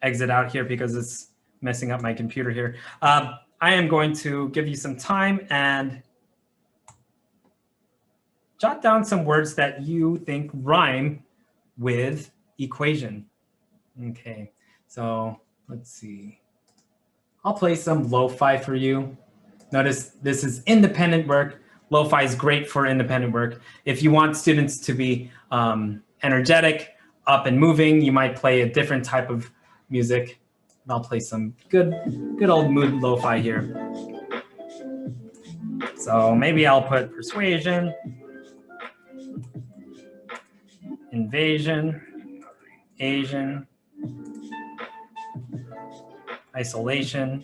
exit out here because it's messing up my computer here. I am going to give you some time and jot down some words that you think rhyme with equation. Okay, so let's see. I'll play some lo-fi for you. Notice this is independent work. Lo-fi is great for independent work. If you want students to be energetic, up and moving, you might play a different type of music. I'll play some good old mood lo-fi here. So maybe I'll put persuasion, invasion, Asian, isolation,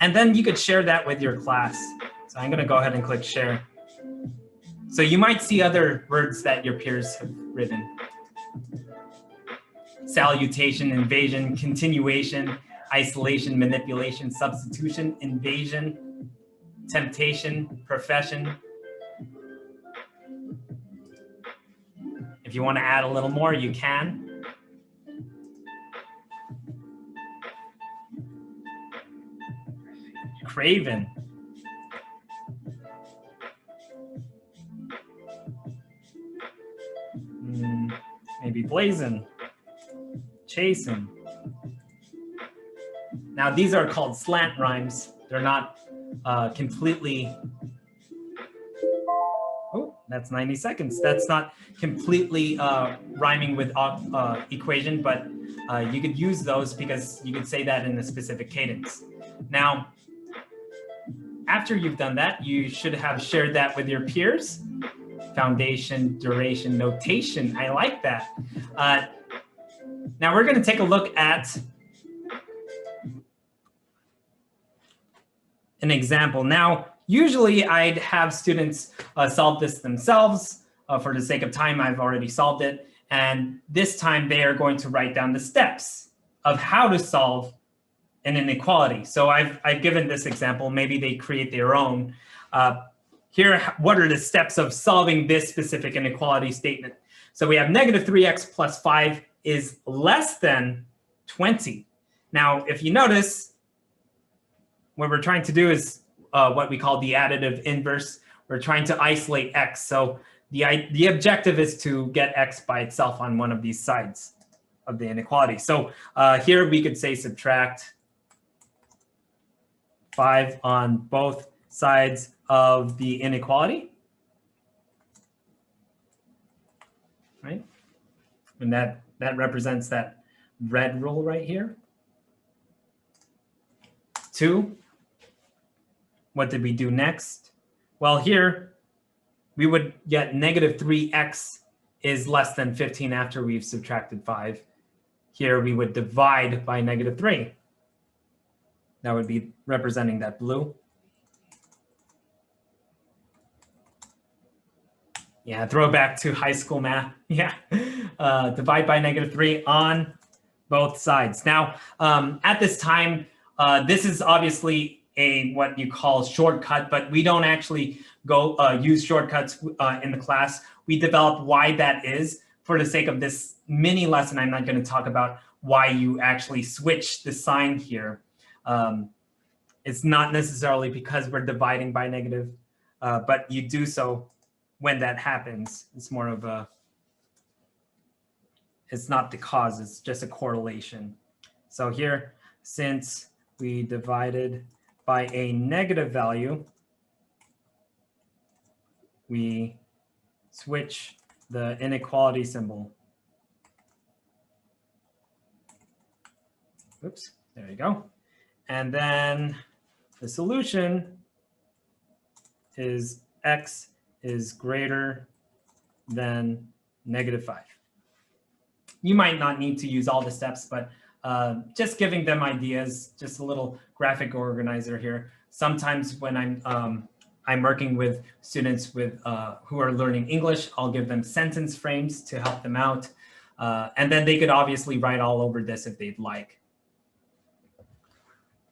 And then you could share that with your class. So I'm going to go ahead and click share. So you might see other words that your peers have written. Salutation, invasion, continuation, isolation, manipulation, substitution, invasion, temptation, profession. If you want to add a little more, you can. Craven. Maybe blazon. Chasten. Now these are called slant rhymes. They're not completely, oh, that's 90 seconds. That's not completely rhyming with equation, but you could use those because you could say that in a specific cadence. Now, after you've done that, you should have shared that with your peers. Foundation, duration, notation. I like that. Now we're going to take a look at an example. Now, usually I'd have students solve this themselves. For the sake of time, I've already solved it. And this time they are going to write down the steps of how to solve an inequality. So I've given this example. Maybe they create their own. Here, what are the steps of solving this specific inequality statement? So we have negative 3x plus 5 is less than 20. Now, if you notice, what we're trying to do is what we call the additive inverse. We're trying to isolate x. So the objective is to get x by itself on one of these sides of the inequality. So here we could say subtract 5 on both sides of the inequality, right? And that represents that red rule right here. 2, what did we do next? Well, here we would get negative 3x is less than 15 after we've subtracted 5. Here we would divide by negative 3. That would be representing that blue. Yeah, throwback to high school math. Yeah, divide by negative 3 on both sides. Now, at this time, this is obviously what you call shortcut, but we don't actually go use shortcuts in the class. We develop why that is. For the sake of this mini lesson, I'm not going to talk about why you actually switch the sign here. It's not necessarily because we're dividing by negative, but you do so when that happens. It's more of a, it's not the cause, it's just a correlation. So here, since we divided by a negative value, we switch the inequality symbol. Oops, there you go. And then the solution is x is greater than negative 5. You might not need to use all the steps, but just giving them ideas, just a little graphic organizer here. Sometimes when I'm working with students with who are learning English, I'll give them sentence frames to help them out. And then they could obviously write all over this if they'd like.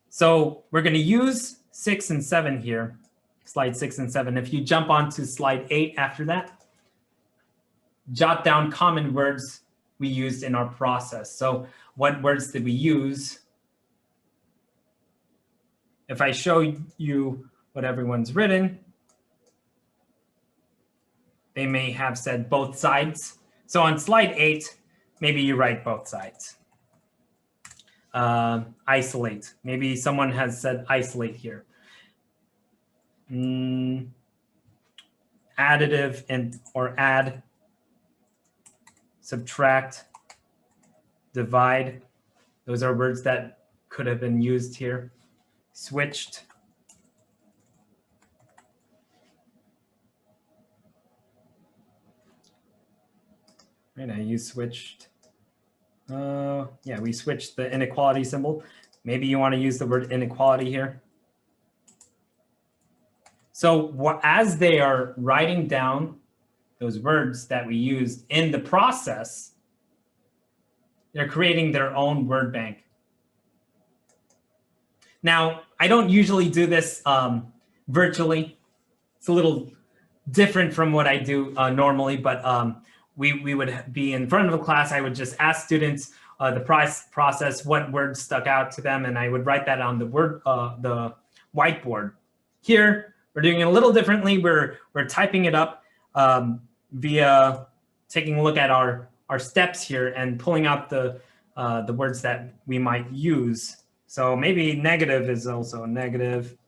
So we're going to use 6 and 7 here, slide 6 and 7. If you jump onto slide 8 after that, jot down common words we used in our process. So what words did we use? If I show you what everyone's written, they may have said both sides. So on slide 8, maybe you write both sides. Isolate. Maybe someone has said isolate here. Additive and or add, subtract, divide. Those are words that could have been used here. Switched. Right, I use switched. Yeah, we switched the inequality symbol. Maybe you want to use the word inequality here. So as they are writing down those words that we used in the process, they're creating their own word bank. Now, I don't usually do this virtually. It's a little different from what I do normally, but we would be in front of a class. I would just ask students the process, what words stuck out to them, and I would write that on the whiteboard. Here, we're doing it a little differently. We're typing it up via taking a look at our steps here and pulling out the words that we might use. So maybe negative is also negative.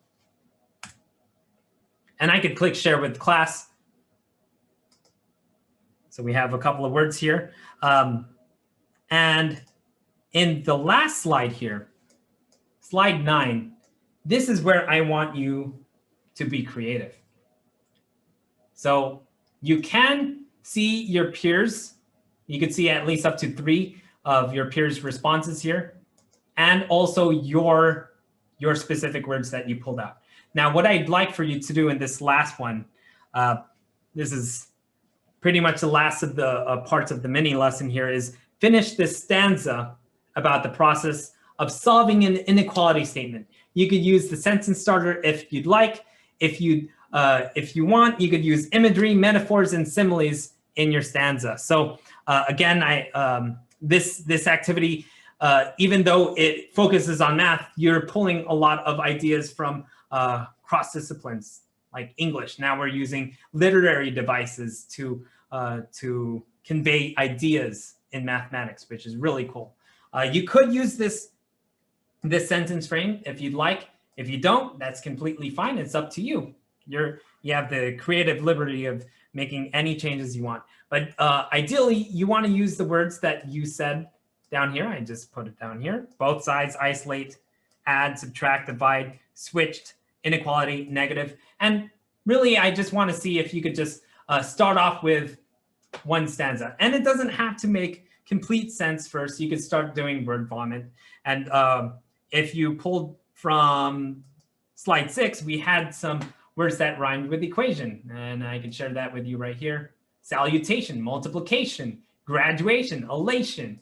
And I could click share with class. So we have a couple of words here. And in the last slide here, slide 9, this is where I want you to be creative. So you can see your peers. You can see at least up to 3 of your peers' responses here, and also your specific words that you pulled out. Now, what I'd like for you to do in this last one, this is pretty much the last of the parts of the mini lesson here, is finish this stanza about the process of solving an inequality statement. You could use the sentence starter if you'd like. If you want, you could use imagery, metaphors, and similes in your stanza. So again, this activity, even though it focuses on math, you're pulling a lot of ideas from cross disciplines like English. Now we're using literary devices to convey ideas in mathematics, which is really cool. You could use this sentence frame if you'd like. If you don't, that's completely fine. It's up to you. You have the creative liberty of making any changes you want. But ideally, you want to use the words that you said down here. I just put it down here. Both sides, isolate, add, subtract, divide, switched, inequality, negative. And really, I just want to see if you could just start off with one stanza. And it doesn't have to make complete sense first. You could start doing word vomit. And if you pulled from slide 6, we had some words that rhymed with equation. And I can share that with you right here. Salutation, multiplication, graduation, elation.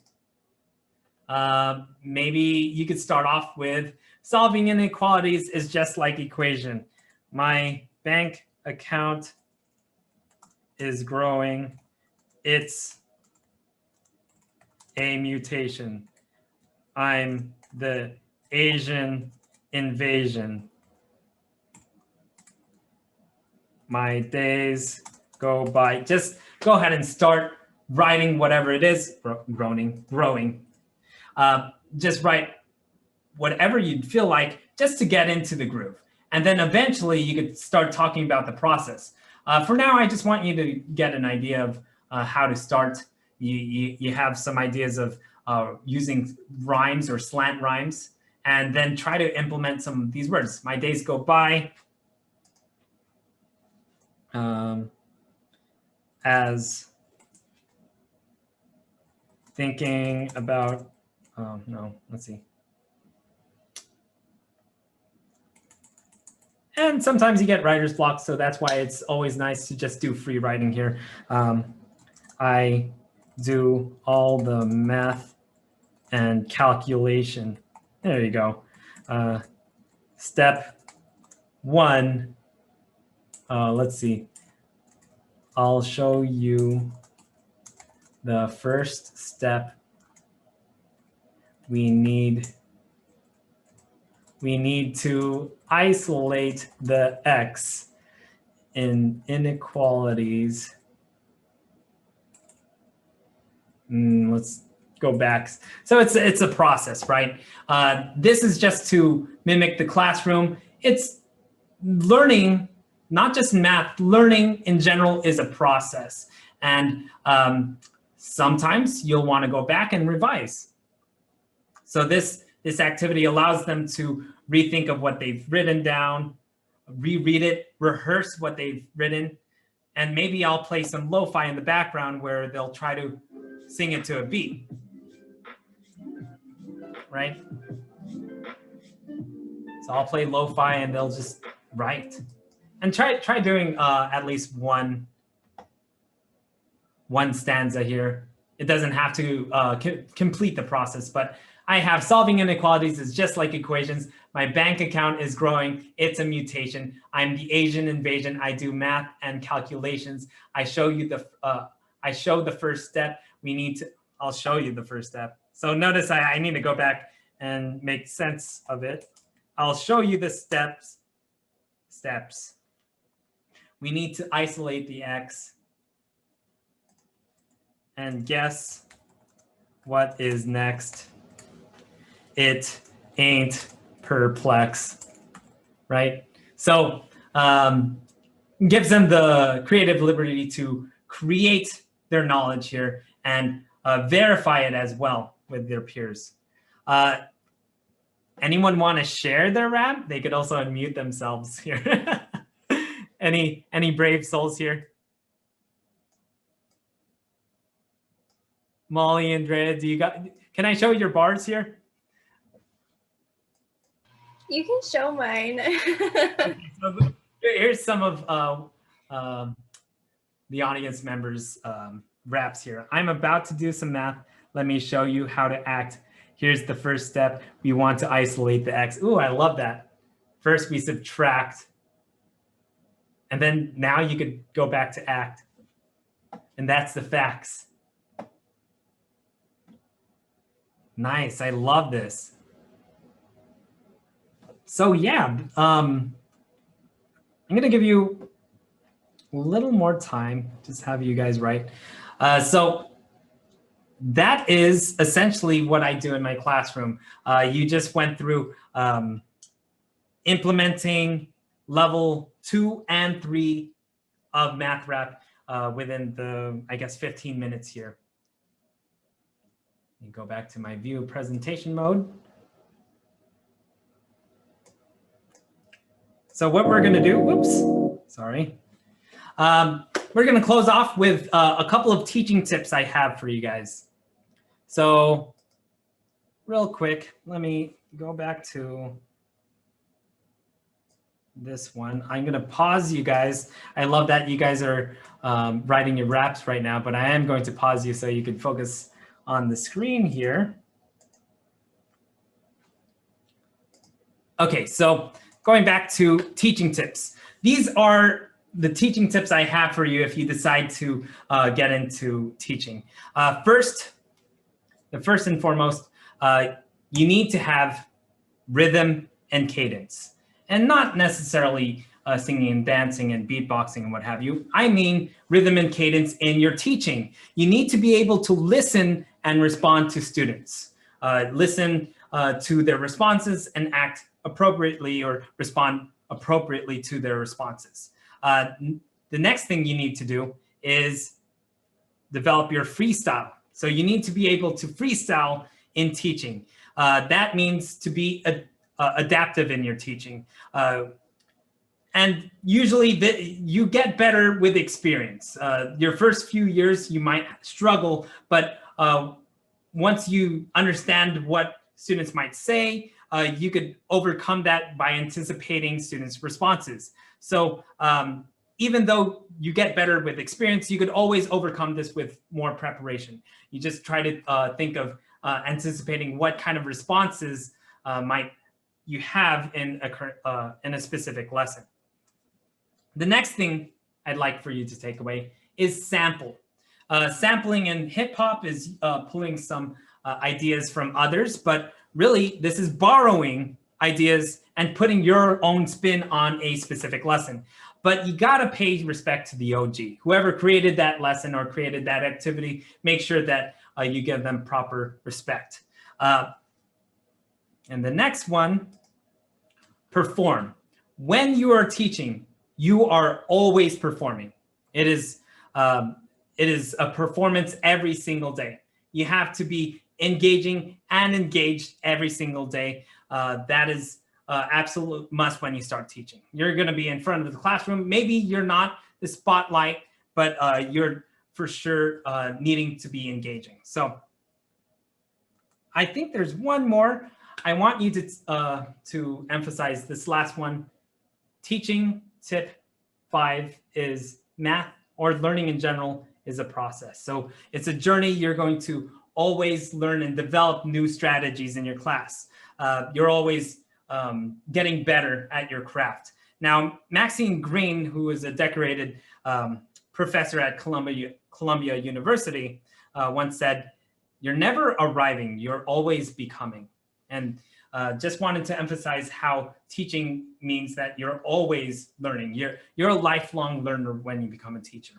Maybe you could start off with solving inequalities is just like equation. My bank account is growing. It's a mutation. I'm the Asian invasion. My days go by. Just go ahead and start writing whatever it is, growing. Just write whatever you'd feel like just to get into the groove. And then eventually you could start talking about the process. For now, I just want you to get an idea of how to start. You have some ideas of using rhymes or slant rhymes, and then try to implement some of these words. My days go by as thinking about, no, let's see. And sometimes you get writer's block, so that's why it's always nice to just do free writing here. I do all the math and calculation. There you go. Step 1, let's see. I'll show you the first step. We need to isolate the x in inequalities. Let's go back. So it's a process, right? This is just to mimic the classroom. It's learning, not just math, learning in general is a process. And sometimes you'll want to go back and revise. So this activity allows them to rethink of what they've written down, reread it, rehearse what they've written, and maybe I'll play some lo-fi in the background where they'll try to sing it to a beat, right? So I'll play lo-fi and they'll just write. and try doing at least one stanza here. It doesn't have to complete the process, but I have solving inequalities is just like equations. My bank account is growing. It's a mutation. I'm the Asian invasion. I do math and calculations. I show you I show the first step. I'll show you the first step. So notice I need to go back and make sense of it. I'll show you the steps. We need to isolate the x. And guess what is next? It ain't perplex, right? So gives them the creative liberty to create their knowledge here and verify it as well with their peers. Anyone want to share their rap? They could also unmute themselves here. Any brave souls here? Molly, Andrea, can I show your bars here? You can show mine. Okay, so here's some of the audience members' raps here. I'm about to do some math. Let me show you how to act. Here's the first step. We want to isolate the x. Ooh, I love that. First we subtract. And then now you could go back to act. And that's the facts. Nice, I love this. So yeah, I'm gonna give you a little more time, just have you guys write. So that is essentially what I do in my classroom. You just went through implementing level 2 and 3 of math rep within the, I guess, 15 minutes here. Let me go back to my view presentation mode. So what we're gonna do, whoops, sorry. We're gonna close off with a couple of teaching tips I have for you guys. So real quick, let me go back to this one. I'm gonna pause you guys. I love that you guys are writing your raps right now, but I am going to pause you so you can focus on the screen here. Okay, so going back to teaching tips. These are the teaching tips I have for you if you decide to get into teaching. First and foremost, you need to have rhythm and cadence, and not necessarily singing and dancing and beatboxing and what have you. I mean rhythm and cadence in your teaching. You need to be able to listen and respond to students. Listen to their responses and act appropriately or respond appropriately to their responses. The next thing you need to do is develop your freestyle. So you need to be able to freestyle in teaching. That means to be adaptive in your teaching. And usually you get better with experience. Your first few years, you might struggle, but once you understand what students might say, you could overcome that by anticipating students' responses. So even though you get better with experience, you could always overcome this with more preparation. You just try to think of anticipating what kind of responses might you have in a specific lesson. The next thing I'd like for you to take away is sample. Sampling in hip hop is pulling some ideas from others, but really this is borrowing ideas and putting your own spin on a specific lesson. But you gotta pay respect to the OG. Whoever created that lesson or created that activity, make sure that you give them proper respect. And the next one, perform. When you are teaching, you are always performing. It is a performance every single day. You have to be engaging and engaged every single day. That is absolute must when you start teaching. You're going to be in front of the classroom. Maybe you're not the spotlight, but you're for sure needing to be engaging. So I think there's one more. I want you to emphasize this last one. Teaching tip 5 is math or learning in general is a process. So it's a journey. You're going to always learn and develop new strategies in your class. You're always getting better at your craft. Now, Maxine Green, who is a decorated professor at Columbia University, once said, "You're never arriving, you're always becoming." And just wanted to emphasize how teaching means that you're always learning. You're a lifelong learner when you become a teacher.